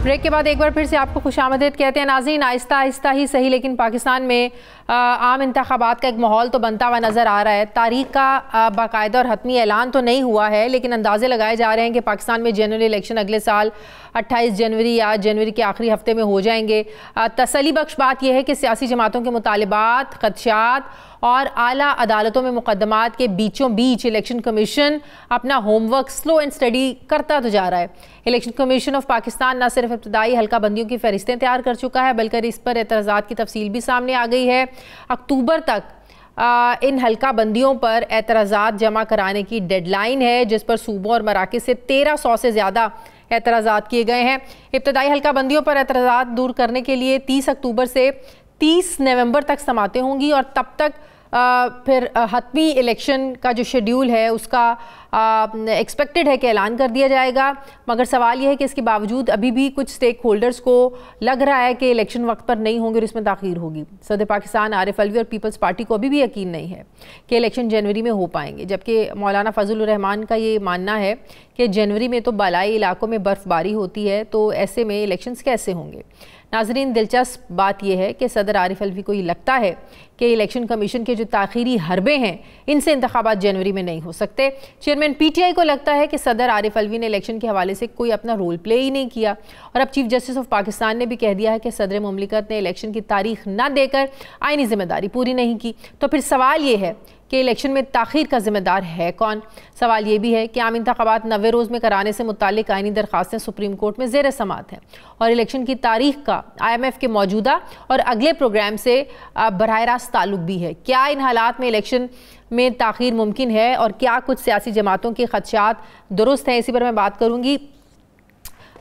A: ब्रेक के बाद एक बार फिर से आपको खुशामदीद कहते हैं नाज़रीन। आहिस्ता आहिस्ता ही सही लेकिन पाकिस्तान में आम इंतखाबात का एक माहौल तो बनता हुआ नज़र आ रहा है। तारीख का बाकायदा और हतमी ऐलान तो नहीं हुआ है, लेकिन अंदाजे लगाए जा रहे हैं कि पाकिस्तान में जनरल इलेक्शन अगले साल 28 जनवरी या जनवरी के आखिरी हफ्ते में हो जाएंगे। तसल्ली बख्श बात यह है कि सियासी जमातों के मुतालिबात, खदशात और आला अदालतों में मुकदमात के बीचों बीच इलेक्शन कमीशन अपना होमवर्क स्लो एंड स्टडी करता तो जा रहा है। इलेक्शन कमीशन ऑफ पाकिस्तान न सिर्फ इब्तदाई हल्का बंदियों की फहरिस्तें तैयार कर चुका है, बल्कि इस पर एतराज़ात की तफसील भी सामने आ गई है। अक्टूबर तक इन हल्का बंदियों पर एतराज़ात जमा कराने की डेडलाइन है, जिस पर सूबों और मराकज़ से 1300 से ज़्यादा एतराज़ात किए गए हैं। इब्तदाई हल्का बंदियों पर एतराज़ात दूर करने के लिए 30 अक्टूबर से 30 नवंबर तक समातें होंगी और तब तक फिर हतमी इलेक्शन का जो शेड्यूल है उसका एक्सपेक्टेड है कि ऐलान कर दिया जाएगा। मगर सवाल यह है कि इसके बावजूद अभी भी कुछ स्टेक होल्डर्स को लग रहा है कि इलेक्शन वक्त पर नहीं होंगे और इसमें ताख़ीर होगी। सदर पाकिस्तान आरिफ अलवी और पीपल्स पार्टी को अभी भी यकीन नहीं है कि इलेक्शन जनवरी में हो पाएंगे, जबकि मौलाना फजल रहमान का ये मानना है कि जनवरी में तो बालाई इलाकों में बर्फ़बारी होती है, तो ऐसे में इलेक्शंस कैसे होंगे। नाज़रीन, दिलचस्प बात यह है कि सदर आरिफ अलवी को ये लगता है कि इलेक्शन कमीशन के जो ताख़ीरी हरबे हैं इनसे इंतखाबात जनवरी में नहीं हो सकते। चेयरमैन PTI को लगता है कि सदर आरिफ अलवी ने इलेक्शन के हवाले से कोई अपना रोल प्ले ही नहीं किया और अब चीफ जस्टिस ऑफ पाकिस्तान ने भी कह दिया है कि सदर मुमलिकत ने इलेक्शन की तारीख न देकर आईनी जिम्मेदारी पूरी नहीं की। तो फिर सवाल ये है कि इलेक्शन में ताख़ीर का जिम्मेदार है कौन। सवाल ये भी है कि आम इंतखाबात 90 रोज़ में कराने से मुताल्लिक आईनी दरख्वास्तें सुप्रीम कोर्ट में ज़ेर समात हैं और इलेक्शन की तारीख का IMF के मौजूदा और अगले प्रोग्राम से बराह रास्त ताल्लुक भी है। क्या इन हालात में इलेक्शन में ताख़ीर मुमकिन है और क्या कुछ सियासी जमातों के खदशात दुरुस्त हैं, इसी पर मैं बात करूँगी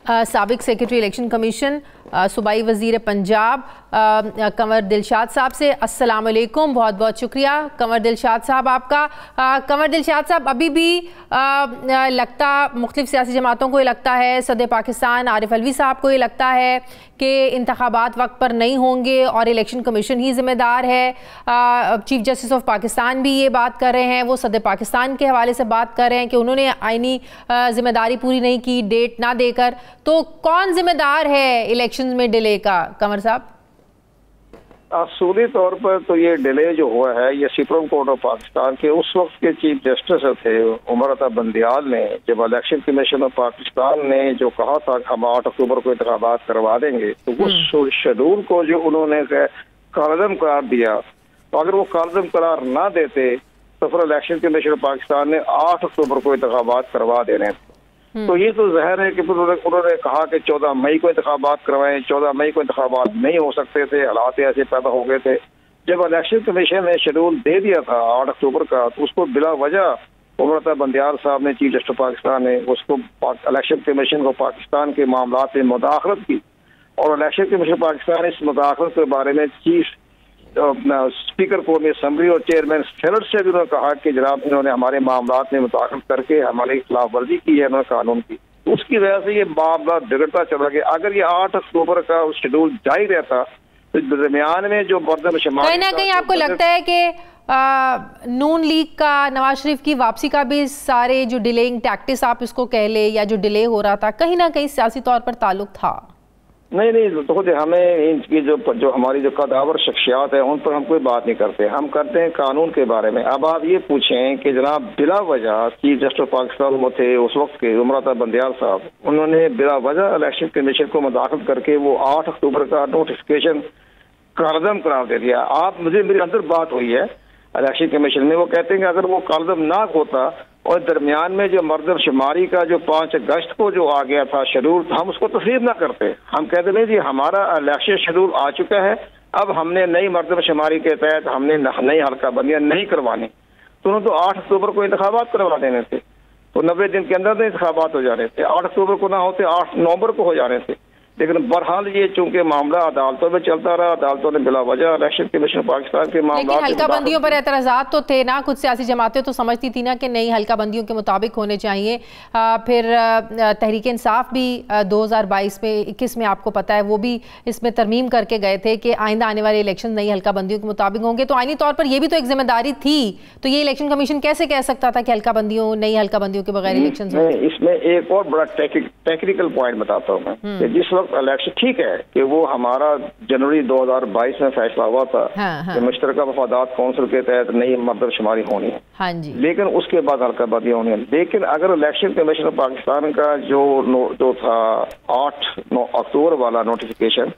A: साबिक सेक्रेटरी इलेक्शन कमीशन सूबाई वज़ीर पंजाब कंवर दिलशाद साहब से। अस्सलाम वालेकुम, बहुत बहुत शुक्रिया कंवर दिलशाद साहब आपका। कंवर दिलशाद साहब, अभी भी लगता मुख्तलिफ सियासी जमातों को ये लगता है, सदर पाकिस्तान आरिफ अलवी साहब को ये लगता है कि इंतखाबात वक्त पर नहीं होंगे और इलेक्शन कमीशन ही ज़िम्मेदार है। चीफ जस्टिस ऑफ पाकिस्तान भी ये बात कर रहे हैं, वो सदर पाकिस्तान के हवाले से बात कर रहे हैं कि उन्होंने आईनी ज़िम्मेदारी पूरी नहीं की डेट ना देकर। तो कौन ज़िम्मेदार है इलेक्शन में डिले का, कंवर साहब?
D: असूली तौर पर तो ये डिले जो हुआ है ये सुप्रीम कोर्ट ऑफ पाकिस्तान के उस वक्त के चीफ जस्टिस थे उमर अता बंदियाल ने, जब इलेक्शन कमीशन ऑफ पाकिस्तान ने जो कहा था कि हम 8 अक्टूबर को इंतखाबात करवा देंगे, तो उस शेड्यूल को जो उन्होंने कालदम करार दिया, तो अगर वो कालदम करार ना देते तो फिर इलेक्शन कमीशन ऑफ पाकिस्तान ने 8 अक्टूबर को इंतखाबात करवा देने। तो ये तो ज़ाहिर है कि उन्होंने कहा कि 14 मई को इंतखाबात करवाएं, 14 मई को इंतखाबात नहीं हो सकते थे, हालात ऐसे पैदा हो गए थे। जब इलेक्शन कमीशन ने शेड्यूल दे दिया था 8 अक्टूबर का, तो उसको बिला वजह उमर अता बंदियाल साहब ने, चीफ जस्टिस पाकिस्तान ने, उसको इलेक्शन कमीशन को पाकिस्तान के मामलात में मुदाखलत की और इलेक्शन कमीशन पाकिस्तान इस मुदाखलत के बारे में चीफ स्पीकर कौमी असम्बली और चेयरमैन सेनेट से भी उन्होंने कहा कि जनाब इन्होंने हमारे मामलात में मुदाखलत करके हमारी खिलाफ वर्जी की है उन्होंने कानून की। उसकी वजह से ये मामला बिगड़ता चला गया। अगर ये 8 अक्टूबर का शेड्यूल जारी रहता तो दरमियान में जो मरदमशुमार
A: कहीं ना कहीं आपको लगता है कि नून लीग का, नवाज शरीफ की वापसी का भी सारे जो डिलेइंग टैक्टिक्स आप इसको कह ले या जो डिले हो रहा था, कहीं ना कहीं सियासी तौर पर ताल्लुक था?
D: नहीं तो खुद हमें इनकी जो हमारी जो कदावर शख्सियात है उन पर हम कोई बात नहीं करते, हम करते हैं कानून के बारे में। अब आप ये पूछें कि जनाब बिला वजह चीफ जस्टिस पाकिस्तान में थे उस वक्त के उमर बंदियाल साहब, उन्होंने बिला वजह इलेक्शन कमीशन को मुदाखलत करके वो 8 अक्टूबर का नोटिफिकेशन कालदम करार दे दिया। आप मेरे अंदर बात हुई है इलेक्शन कमीशन में, वो कहते हैं कि अगर वो कालदम ना होता और दरमियान में जो मर्दमशुमारी का जो 5 अगस्त को जो आ गया था शेड्यूल, हम उसको तस्लीम ना करते। हम कहते नहीं जी हमारा इलेक्शन शेड्यूल आ चुका है, अब हमने नई मर्दमशुमारी के तहत हमने नई हल्का बंदियां नहीं करवानी, तो उन्होंने तो 8 अक्टूबर को इंतखाबात करवा देने थे, तो 90 दिन के अंदर इंतखाबात हो जा रहे थे। 8 अक्टूबर को ना होते 8 नवंबर को हो जा रहे थे। लेकिन बहरहाल ये चूंकि मामला अदालतों में चलता रहा, अदालतों ने बिला वजह इलेक्शन कमीशन पाकिस्तान के मामला,
A: लेकिन हल्का बंदियों पर एतराज़ात तो थे ना, कुछ सियासी जमातें तो समझती थी ना कि नहीं हल्का बंदियों के मुताबिक होने चाहिए। फिर तहरीक इंसाफ भी 2022 में 21 में आपको पता है वो भी इसमें तरमीम करके गए थे कि आइंदा आने वाले इलेक्शन नई हल्का बंदियों के मुताबिक होंगे, तो आईनी तौर पर यह भी तो एक जिम्मेदारी थी। तो ये इलेक्शन कमीशन कैसे कह सकता था कि हल्का बंदियों नई हल्का बंदियों के बगैर इलेक्शन?
D: इसमें एक और बड़ा टेक्निकल पॉइंट बताता हूँ मैं, जिस वक्त इलेक्शन ठीक है कि वो हमारा जनवरी 2022 में फैसला हुआ था कि मुश्तरका वफादात कौंसिल के तहत नई मर्दमशुमारी होनी है,
A: हाँ जी, लेकिन
D: उसके बाद हल्का बंदियां होनी है। लेकिन अगर इलेक्शन कमीशन पाकिस्तान का जो था 8 अक्टूबर वाला नोटिफिकेशन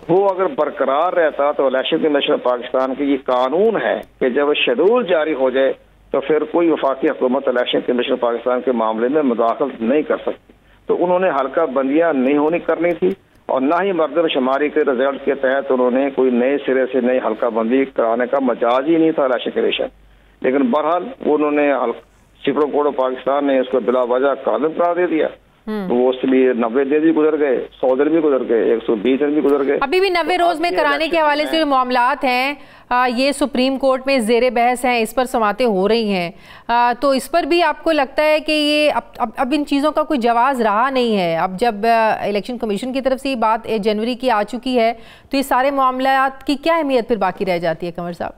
D: वो अगर बरकरार रहता तो इलेक्शन कमीशन पाकिस्तान की ये कानून है कि जब शेड्यूल जारी हो जाए तो फिर कोई वफाकी हुकूमत इलेक्शन कमीशन पाकिस्तान के मामले में मुदाखलत नहीं कर सकती। तो उन्होंने हल्का बंदियां नहीं होनी करनी थी और ना ही मर्दमशुमारी के रिजल्ट के तहत उन्होंने कोई नए सिरे से नई हल्का बंदी कराने का मजाज ही नहीं था इलेक्शन कमीशन। लेकिन बहरहाल उन्होंने सुप्रीम कोर्ट ऑफ पाकिस्तान ने इसको बिला वजह कालम करार दे दिया, तो वो इसलिए 90 दिन भी गुजर गए, 100 दिन भी गुजर गए, 120 दिन भी गुजर गए।
A: अभी भी 90 रोज में कराने के हवाले से जो मामलात हैं ये सुप्रीम कोर्ट में ज़ेरे बहस हैं, इस पर समातें हो रही हैं, तो इस पर भी आपको लगता है कि ये अब इन चीज़ों का कोई जवाब रहा नहीं है? अब जब इलेक्शन कमीशन की तरफ से ये बात जनवरी की आ चुकी है तो ये सारे मामलात की क्या अहमियत फिर बाकी रह जाती है कंवर साहब?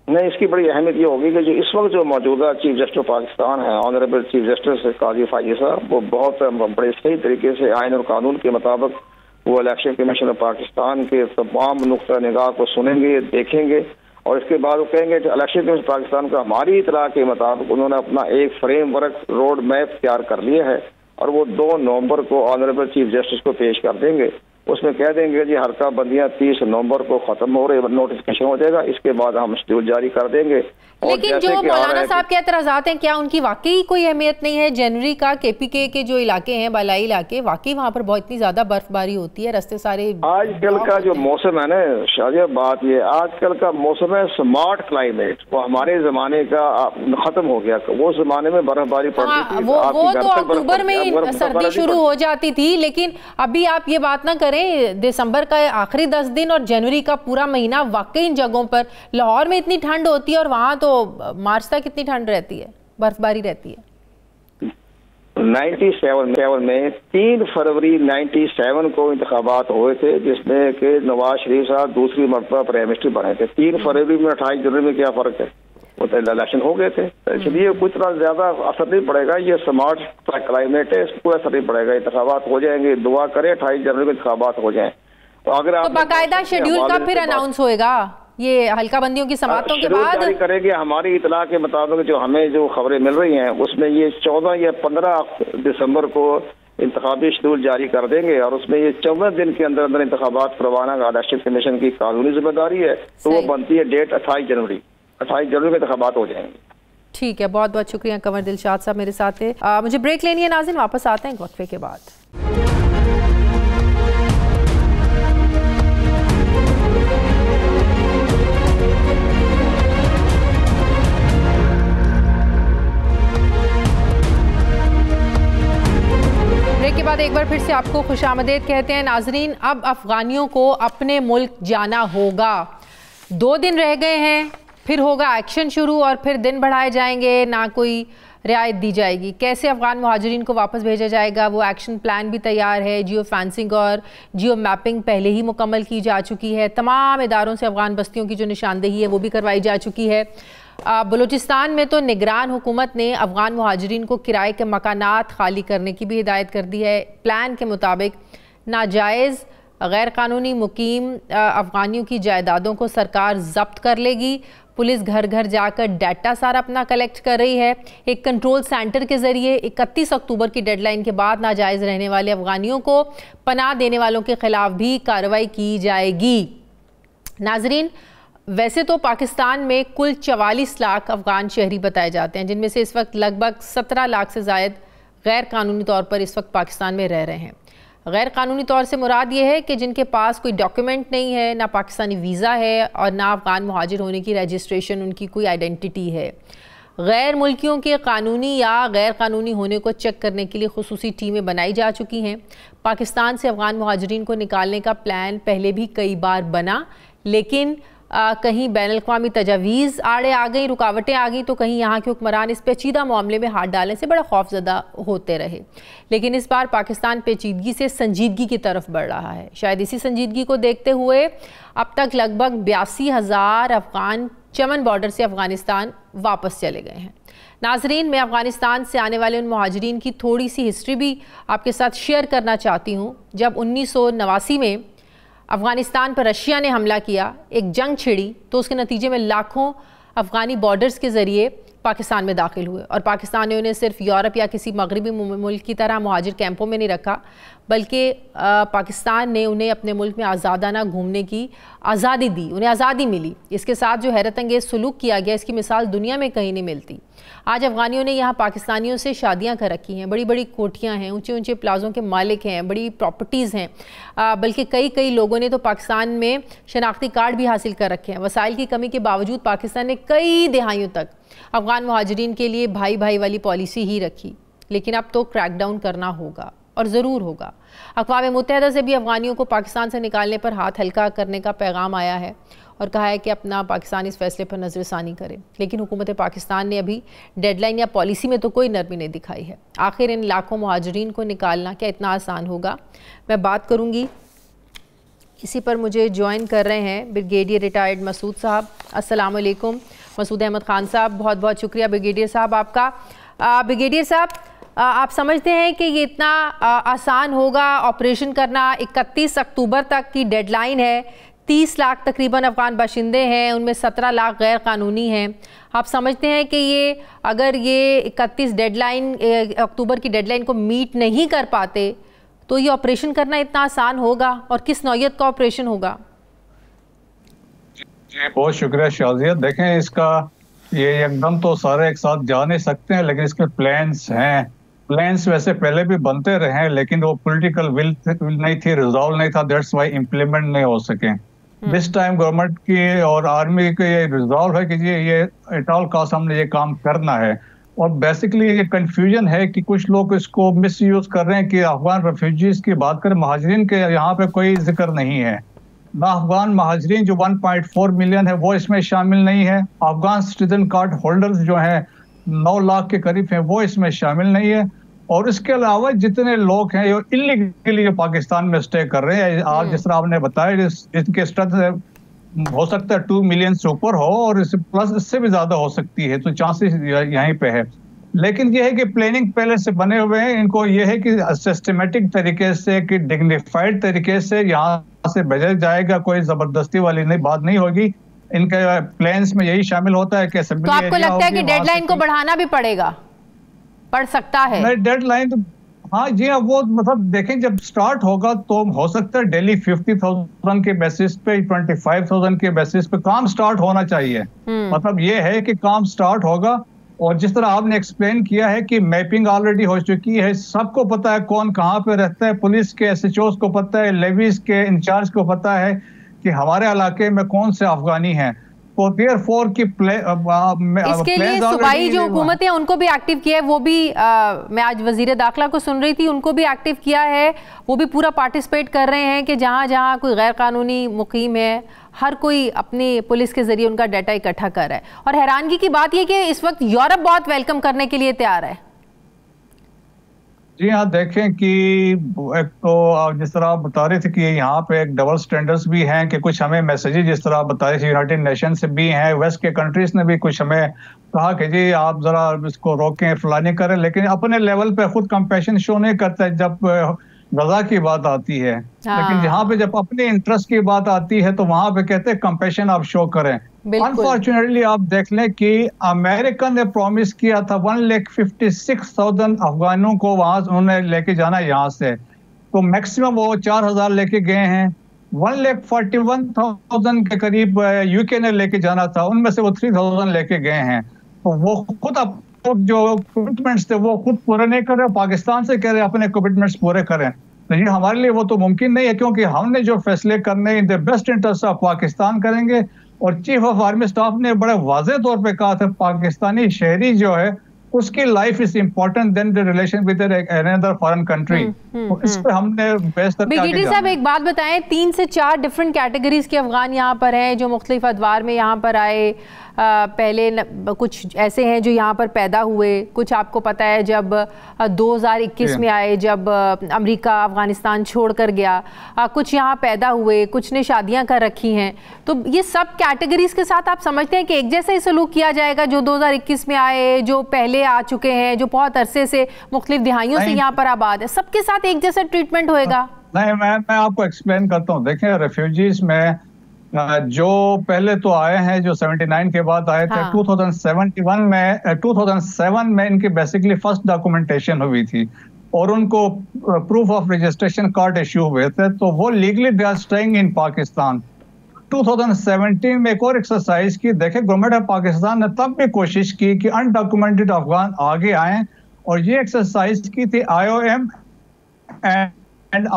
D: नहीं, इसकी बड़ी अहमियत ये होगी कि जो इस वक्त जो मौजूदा चीफ जस्टिस पाकिस्तान है ऑनरेबल चीफ जस्टिस काजी फायजी साहब, वो बहुत बड़े सही तरीके से आइन और कानून के मुताबिक वो इलेक्शन कमीशन पाकिस्तान के तमाम नुक्ता निगाह को सुनेंगे, देखेंगे और इसके बाद वो कहेंगे कि इलेक्शन कमीशन पाकिस्तान का हमारी इतला के मुताबिक उन्होंने अपना एक फ्रेमवर्क रोड मैप तैयार कर लिया है और वो 2 नवंबर को ऑनरेबल चीफ जस्टिस को पेश कर देंगे। उसमें कह देंगे जी हल्का बंदियां 30 नवंबर को खत्म हो रहे, नोटिफिकेशन हो जाएगा, इसके बाद हम शेड्यूल जारी कर देंगे।
A: लेकिन जो मौलाना साहब के एतराज़ात हैं, क्या उनकी वाकई कोई अहमियत नहीं है? जनवरी का KPK के जो इलाके हैं, बालाई इलाके, वाकई वहाँ पर बहुत इतनी ज्यादा बर्फबारी होती है, रास्ते सारे।
D: आजकल का जो मौसम है ना शाजिया, बात ये आजकल का मौसम है स्मार्ट क्लाइमेट, वो हमारे जमाने का खत्म हो गया। वो जमाने में बर्फबारी पड़ती थी,
A: वो तो अक्टूबर में सर्दी शुरू हो जाती थी, लेकिन अभी आप ये बात ना करें, दिसंबर का आखिरी 10 दिन और जनवरी का पूरा महीना वाकई इन जगहों पर, लाहौर में इतनी ठंड होती है और वहां तो मार्च तक कितनी ठंड रहती है, बर्फबारी रहती है।
D: 97 में 3 फरवरी 97 को इंतखाबात हुए थे जिसमें कि नवाज शरीफ साहब दूसरी मरतबा प्राइम मिनिस्टर बने थे। 3 फरवरी में 28 जनवरी में क्या फर्क है? वो तो इलेक्शन हो गए थे, इसलिए कुछ तरह ज्यादा असर नहीं पड़ेगा। ये स्मार्ट क्लाइमेट है, इसको असर नहीं पड़ेगा, इंतखाबात हो जाएंगे, दुआ करें 28 जनवरी में इंतखाबात हो जाए। तो अगर आप
A: बाकायदा शेड्यूल कब फिर अनाउंस होएगा ये हल्का बंदियों की समातों के बाद?
D: जारी करेंगे। हमारी इतला के मुताबिक जो हमें जो खबरें मिल रही हैं उसमें ये 14 या 15 दिसंबर को इंतखाबी शेड्यूल जारी कर देंगे और उसमें ये 14 दिन के अंदर अंदर इंतखाबात करवाना इलेक्शन कमीशन की कानूनी जिम्मेदारी है। तो वो बनती है डेट 28 जनवरी में इंतखाबात हो जाएंगे।
A: ठीक है, बहुत बहुत शुक्रिया कंवर दिलशाद साहब मेरे साथ है। मुझे ब्रेक लेनी है नाज़रीन, वापस आते हैं वक्फे के बाद। ब्रेक के बाद एक बार फिर से आपको खुशामदीद कहते हैं नाजरीन। अब अफगानियों को अपने मुल्क जाना होगा, 2 दिन रह गए हैं, फिर होगा एक्शन शुरू और फिर दिन बढ़ाए जाएंगे, ना कोई रियायत दी जाएगी। कैसे अफगान मुहाजिरीन को वापस भेजा जाएगा, वो एक्शन प्लान भी तैयार है। जियो फेंसिंग और जियो मैपिंग पहले ही मुकम्मल की जा चुकी है। तमाम इदारों से अफगान बस्तियों की जो निशानदेही है वो भी करवाई जा चुकी है। बलूचिस्तान में तो निगरान हुकूमत ने अफगान मुहाजिरीन को किराए के मकानात खाली करने की भी हिदायत कर दी है। प्लान के मुताबिक नाजायज़ गैर कानूनी मुकीम अफगानियों की जायदादों को सरकार जब्त कर लेगी। पुलिस घर घर जाकर डाटा सारा अपना कलेक्ट कर रही है। एक कंट्रोल सेंटर के जरिए 31 अक्टूबर की डेडलाइन के बाद नाजायज़ रहने वाले अफगानियों को पनाह देने वालों के खिलाफ भी कार्रवाई की जाएगी। नाजरीन, वैसे तो पाकिस्तान में कुल 44 लाख अफगान शहरी बताए जाते हैं, जिनमें से इस वक्त लगभग 17 लाख से ज़ायद गैर कानूनी तौर पर इस वक्त पाकिस्तान में रह रहे हैं। गैर कानूनी तौर से मुराद ये है कि जिनके पास कोई डॉक्यूमेंट नहीं है, ना पाकिस्तानी वीज़ा है और ना अफगान मुहाजिर होने की रजिस्ट्रेशन, उनकी कोई आइडेंटिटी है। गैर मुल्कियों के कानूनी या गैर कानूनी होने को चेक करने के लिए खुसूसी टीमें बनाई जा चुकी हैं। पाकिस्तान से अफगान मुहाजिरीन को निकालने का प्लान पहले भी कई बार बना, लेकिन कहीं बैनुल-अक़वामी तजावीज़ आड़े आ गई, रुकावटें आ गई, तो कहीं यहाँ के हुक्मरान इस पेचीदा मामले में हाथ डालने से बड़ा खौफज़दा होते रहे। लेकिन इस बार पाकिस्तान पेचीदगी से संजीदगी की तरफ बढ़ रहा है। शायद इसी संजीदगी को देखते हुए अब तक लगभग 82,000 अफगान चमन बॉर्डर से अफ़गानिस्तान वापस चले गए हैं। नाजरीन, मैं अफ़गानिस्तान से आने वाले उन मुहाजिरीन की थोड़ी सी हिस्ट्री भी आपके साथ शेयर करना चाहती हूँ। जब 1989 में अफ़गानिस्तान पर रशिया ने हमला किया, एक जंग छिड़ी, तो उसके नतीजे में लाखों अफ़गानी बॉर्डर्स के ज़रिए पाकिस्तान में दाखिल हुए और पाकिस्तान ने उन्हें सिर्फ यूरोप या किसी मगरबी मुल्क की तरह मुहाजिर कैंपों में नहीं रखा, बल्कि पाकिस्तान ने उन्हें अपने मुल्क में आज़ादाना घूमने की आज़ादी दी, उन्हें आज़ादी मिली। इसके साथ जो हैरत अंगेज़ सलूक किया गया, इसकी मिसाल दुनिया में कहीं नहीं मिलती। आज अफ़गानियों ने यहाँ पाकिस्तानियों से शादियाँ कर रखी हैं, बड़ी बड़ी कोठियाँ हैं, ऊंचे ऊंचे प्लाज़ों के मालिक हैं, बड़ी प्रॉपर्टीज़ हैं, बल्कि कई लोगों ने तो पाकिस्तान में शनाख्ती कार्ड भी हासिल कर रखे हैं। वसाइल की कमी के बावजूद पाकिस्तान ने कई दहाइयों तक अफ़गान मुहाजिरीन के लिए भाई भाई वाली पॉलिसी ही रखी, लेकिन अब तो क्रैकडाउन करना होगा और ज़रूर होगा। अक़वाम मुत्तहिदा से भी अफ़गानियों को पाकिस्तान से निकालने पर हाथ हल्का करने का पैगाम आया है और कहा है कि अपना पाकिस्तान इस फैसले पर नज़रसानी करे, लेकिन हुकूमत पाकिस्तान ने अभी डेडलाइन या पॉलिसी में तो कोई नरमी नहीं दिखाई है। आखिर इन लाखों मुहाजिरीन को निकालना क्या इतना आसान होगा? मैं बात करूँगी, इसी पर मुझे ज्वाइन कर रहे हैं ब्रिगेडियर रिटायर्ड मसूद साहब। अस्सलाम वालेकुम मसूद अहमद ख़ान साहब, बहुत बहुत शुक्रिया ब्रिगेडियर साहब आपका। ब्रिगेडियर साहब, आप समझते हैं कि ये इतना आसान होगा ऑपरेशन करना? 31 अक्टूबर तक की डेडलाइन है, 30 लाख तकरीबन अफ़गान बाशिंदे हैं, उनमें 17 लाख गैर कानूनी हैं। आप समझते हैं कि ये अगर ये 31 डेडलाइन अक्टूबर की डेडलाइन को मीट नहीं कर पाते तो ये ऑपरेशन करना इतना आसान होगा, और किस नौयत का ऑपरेशन होगा?
E: जी बहुत शुक्रिया शाजिया। देखें, इसका ये एकदम तो सारे एक साथ जा नहीं सकते हैं, लेकिन इसके प्लान्स हैं। प्लान्स वैसे पहले भी बनते रहे हैं, लेकिन वो पॉलिटिकल विल नहीं थी, रिजॉल्व नहीं था, दैट्स वाई इम्प्लीमेंट नहीं हो सके। दिस टाइम गवर्नमेंट की और आर्मी के ये रिजॉल्व है कि ये एट ऑल कॉस्ट हमने ये काम करना है। और बेसिकली ये कंफ्यूजन है कि कुछ लोग इसको मिस यूज कर रहे हैं कि अफगान रेफ्यूजीज की बात करें, महाजरीन के यहाँ पे कोई जिक्र नहीं है। ना अफगान महाजरीन जो 1.4 मिलियन है वो इसमें शामिल नहीं है। अफगान सिटीजन कार्ड होल्डर्स जो हैं 9 लाख के करीब हैं वो इसमें शामिल नहीं है। और इसके अलावा जितने लोग हैं जो इलीगली जो पाकिस्तान में स्टे कर रहे हैं, आज जिस तरह आपने बताया, इसके स्ट्रेंथ हो सकता है 2 मिलियन से ऊपर हो और इससे प्लस इससे भी ज्यादा हो सकती है, तो चांसेस यहीं पे है। लेकिन ये है कि प्लानिंग पहले से बने हुए हैं। इनको ये है कि सिस्टमेटिक तरीके से, कि डिग्निफाइड तरीके से यहाँ से भेजा जाएगा, कोई जबरदस्ती वाली बात नहीं होगी। इनके प्लान्स में यही शामिल होता है कि
A: तो आपको लगता है कि डेडलाइन को बढ़ाना भी पड़ेगा, पड़ सकता है?
E: नहीं, डेडलाइन तो हाँ जी हाँ, वो मतलब देखें जब स्टार्ट होगा तो हो सकता है डेली 50,000 के बेसिस पे, 25,000 के बेसिस पे काम स्टार्ट होना चाहिए। मतलब ये है कि काम स्टार्ट होगा। और जिस तरह आपने एक्सप्लेन किया है कि मैपिंग ऑलरेडी हो चुकी है, सबको पता है कौन कहाँ पे रहता है, पुलिस के SHOs को पता है, लेवीज के इंचार्ज को पता है कि हमारे इलाके में कौन से अफगानी हैं। तो देयरफॉर की
A: इसके लिए सूबाई जो हुकूमत है उनको भी एक्टिव किया है। वो भी मैं आज वजीर दाखिला को सुन रही थी, उनको भी एक्टिव किया है। वो भी पूरा पार्टिसिपेट कर रहे हैं कि जहाँ जहाँ कोई गैर कानूनी मुकीम है, हर कोई अपनी पुलिस के जरिए उनका डाटा इकट्ठा कर रहा है। और हैरानगी की बात यह कि इस वक्त यूरोप बहुत वेलकम करने के लिए तैयार है।
E: जी हाँ, देखें कि एक तो जिस तरह आप बता रहे थे कि यहाँ पे एक डबल स्टैंडर्ड्स भी हैं, कि कुछ हमें मैसेजेस जिस तरह आप बता रहे थे यूनाइटेड नेशन से भी हैं, वेस्ट के कंट्रीज ने भी कुछ हमें कहा कि जी आप जरा इसको रोकें, फलानी करें, लेकिन अपने लेवल पे खुद कंपैशन शो नहीं करता। जब गजा की बात आती है, लेकिन यहाँ पे जब अपने इंटरेस्ट की बात आती है तो वहां पे कहते हैं कंपैशन आप शो करें। अनफॉर्चुनेटली आप देख लें कि अमेरिका ने प्रॉमिस किया था 1,56,000 अफगानों को वहां उन्होंने लेके जाना यहाँ से, तो मैक्सिमम वो 4,000 लेके गए हैं। 1,41,000 के करीब यूके ने लेके जाना था, उनमें से वो 3,000 लेके गए हैं। तो वो खुद जो कमिटमेंट्स थे वो खुद पूरे नहीं कर रहे, पाकिस्तान से कह रहे अपने कमिटमेंट्स पूरे करें। तो ये हमारे लिए वो तो मुमकिन नहीं है, क्योंकि हमने जो फैसले करने in the best interest of Pakistan करेंगे। और चीफ ऑफ आर्मी स्टाफ ने बड़े वाज़ेह तौर पे कहा था पाकिस्तानी शहरी जो है उसकी life is important then the relation with another foreign country. तो इस पे हमने बेस करके
A: ब्रिगेडियर साहब एक बात बताएं, 3 से 4 डिफरेंट कैटेगरीज के अफगान यहाँ पर हैं जो मुख्तलिफ अदवार में यहाँ पर आए। पहले कुछ ऐसे हैं जो यहाँ पर पैदा हुए, कुछ आपको पता है जब 2021 में आए जब अमेरिका अफगानिस्तान छोड़कर गया, कुछ यहाँ पैदा हुए, कुछ ने शादियाँ कर रखी हैं। तो ये सब कैटेगरीज के साथ आप समझते हैं कि एक जैसा ही सलूक किया जाएगा जो 2021 में आए, जो पहले आ चुके हैं, जो बहुत अरसे से मुख्तलिफ दिहाइयों से यहाँ पर आबाद है, सबके साथ एक जैसा ट्रीटमेंट होएगा?
E: नहीं, मैं आपको एक्सप्लेन करता हूँ। देखें, रेफ्यूजीज में जो पहले तो आए हैं जो 79 के बाद आए थे, 2007 में इनकी बेसिकली फर्स्ट डॉक्यूमेंटेशन हुई थी और उनको proof of registration card issue हुए थे, तो वो legally they are staying in Pakistan. 2017 में एक और एक्सरसाइज की, देखे गवर्नमेंट ऑफ पाकिस्तान ने तब भी कोशिश की कि अनडॉक्यूमेंटेड अफगान आगे आए, और ये एक्सरसाइज की थी IOM एंड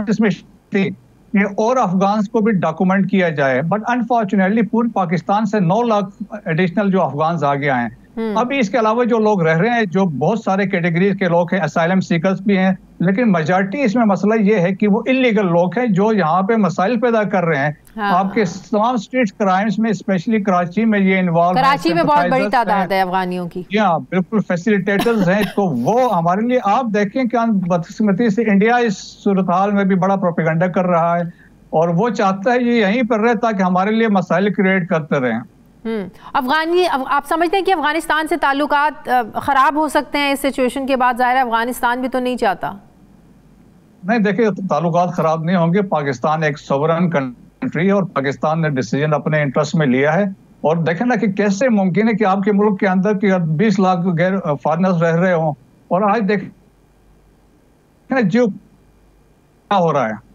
E: इसमें थी कि और अफगान को भी डॉक्यूमेंट किया जाए। बट अनफॉर्चुनेटली पूरे पाकिस्तान से 9 लाख एडिशनल जो अफगान आगे आए हैं। अभी इसके अलावा जो लोग रह रहे हैं, जो बहुत सारे कैटेगरीज के लोग हैं, असाइलम सीकर्स भी हैं, लेकिन मेजॉरिटी इसमें मसला ये है कि वो इलीगल लोग हैं जो यहाँ पे मसाइल पैदा कर रहे हैं। आपके तमाम स्ट्रीट क्राइम्स में, स्पेशली कराची में ये इन्वॉल्व,
A: कराची में बहुत बड़ी तादाद है अफगानियों की।
E: हाँ बिल्कुल, फैसिलिटेटर्स हैं। तो वो हमारे लिए, आप देखें कि बदकिस्मती से इंडिया इस सूरत हाल में भी बड़ा प्रोपेगेंडा कर रहा है और वो चाहता है ये यहीं पर रहे ताकि हमारे लिए मसाइल क्रिएट करते रहें।
A: आप समझते हैं कि अफगानिस्तान से ताल्लुकात खराब हो सकते हैं इस सिचुएशन के बाद? ज़ाहिर है अफगानिस्तान भी तो नहीं चाहता।
E: नहीं, देखिए ताल्लुकात खराब नहीं होंगे। पाकिस्तान एक सोवरेन कंट्री है और पाकिस्तान ने डिसीजन अपने इंटरेस्ट में लिया है। और देखें ना कि कैसे मुमकिन है कि आपके मुल्क के अंदर कि 20 लाख गैर फॉरेनर्स रह रहे हों, और आज देखें जो क्या हो रहा है।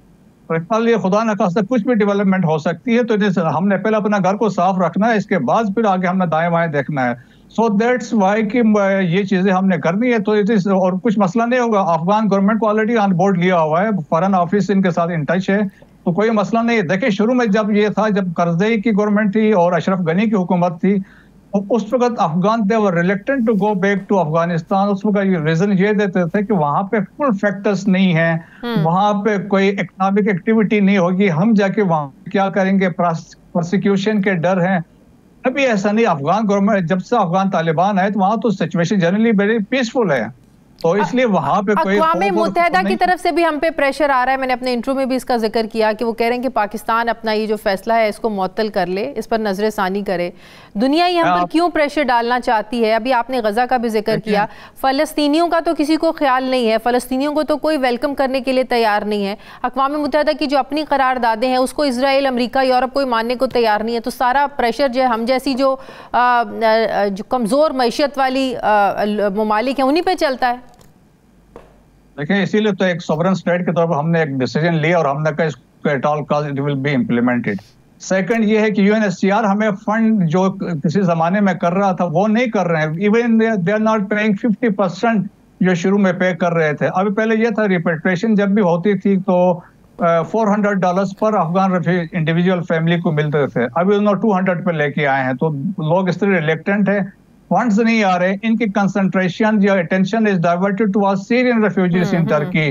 E: तो ये खुदा न खास्ता कुछ भी डेवलपमेंट हो सकती है, तो हमने पहले अपना घर को साफ रखना है, इसके बाद फिर आगे हमने दाएं बाएं देखना है। सो दैट्स वाई कि ये चीजें हमने करनी है। तो और कुछ मसला नहीं होगा। अफगान गवर्नमेंट को ऑलरेडी ऑन बोर्ड लिया हुआ है, फॉरेन ऑफिस इनके साथ इन टच है, तो कोई मसला नहीं है। देखिए शुरू में जब ये था, जब करज़ई की गवर्नमेंट थी और अशरफ गनी की हुकूमत थी, उस वक्त Afghan they were reluctant to go back to Afghanistan. उस वक्त रीजन ये देते थे कि वहां पे फुल फैक्टर्स नहीं है, वहां पे कोई इकोनॉमिक एक्टिविटी नहीं होगी, हम जाके वहां क्या करेंगे, प्रोसिक्यूशन के डर हैं। अभी ऐसा नहीं। अफगान गवर्नमेंट, जब से अफगान तालिबान आए तो वहां तो सिचुएशन जनरली वेरी पीसफुल है, तो इसलिए वहां पे कोई
A: अक़वाम मुत्तहिदा की तरफ से भी हम पे प्रेशर आ रहा है। मैंने अपने इंट्रो में भी इसका जिक्र किया कि वो कह रहे हैं कि पाकिस्तान अपना ये जो फैसला है इसको मुअत्तल कर ले, इस पर नजर सानी करे। दुनिया ही हम पर क्यों प्रेशर डालना चाहती है? अभी आपने गजा का भी जिक्र किया, फ़लस्तीनियों का तो किसी को ख्याल नहीं है, फ़लस्तीनियों को तो कोई वेलकम करने के लिए तैयार नहीं है। अक़वाम मुत्तहिदा की जो अपनी करारदादें हैं उसको इसराइल, अमेरिका, यूरोप कोई मानने को तैयार नहीं है। तो सारा प्रेशर जो है हम जैसी जो कमज़ोर मैशियत वाली ममालिक हैं उन्हीं पर चलता है।
E: देखिए इसीलिए तो एक सोवरेन स्टेट के तौर पर हमने एक डिसीजन लिया और हमने कहा इसको at all cost it will be implemented. Second ये है कि UNHCR हमें फंड जो किसी जमाने में कर रहा था वो नहीं कर रहे हैं। Even they are not paying 50% जो शुरू में पे कर रहे थे। अभी पहले ये था रिपेट्रिएशन जब भी होती थी तो $400 पर अफगान इंडिविजुअल फैमिली को मिलते थे, अभी उन्होंने 200 पे लेके आए हैं। तो लोग इस तरह रिलेक्टेंट है, फंड्स नहीं आ रहे, इनकी कंसंट्रेशन या attention is diverted to Syrian refugees in Turkey.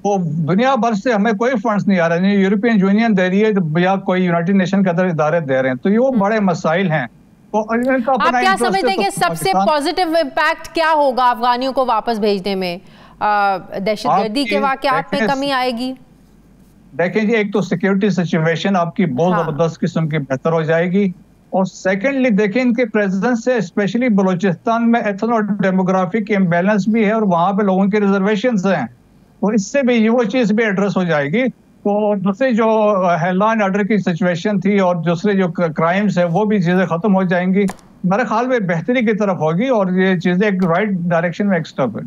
E: वो दुनिया भर से हमें कोई फंड्स नहीं आ रहे, नहीं यूरोपियन यूनियन दे रही है या कोई यूनाइटेड नेशन के अंदर इदारे दे रहे हैं, तो ये वो बड़े मसाइल हैं। तो
A: आप क्या समझते हैं कि सबसे पॉजिटिव इम्पैक्ट क्या होगा अफगानियों को वापस भेजने में? दहशतगर्दी के वाकयात में कमी आएगी?
E: देखें जी, एक तो सिक्योरिटी सिचुएशन आपकी बहुत जबरदस्त किस्म की बेहतर हो जाएगी, और सेकेंडली देखें इनके प्रेजेंस से स्पेशली बलूचिस्तान में एथनो डेमोग्राफिक इम्बैलेंस भी है और वहां पे लोगों के रिजर्वेशंस हैं। तो इससे भी वो चीज़ भी एड्रेस हो जाएगी। तो दूसरी जो लॉ एंड ऑर्डर की सिचुएशन थी और दूसरे जो क्राइम्स है वो भी चीज़ें ख़त्म हो जाएंगी। मेरे ख्याल में बेहतरी की तरफ होगी और ये चीज़ें एक राइट डायरेक्शन में एक स्टेप है।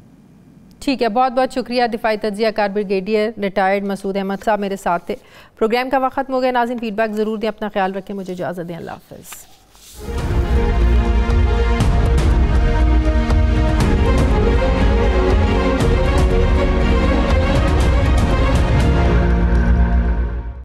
A: ठीक है, बहुत बहुत शुक्रिया। दिफाई तज्जिया कार ब्रिगेडियर रिटायर्ड मसूद अहमद साहब मेरे साथ थे। प्रोग्राम का वक्त खत्म हो गया। नाज़रीन फीडबैक ज़रूर दें, अपना ख्याल रखें, मुझे इजाज़त दें, अल्लाह हाफ़िज़।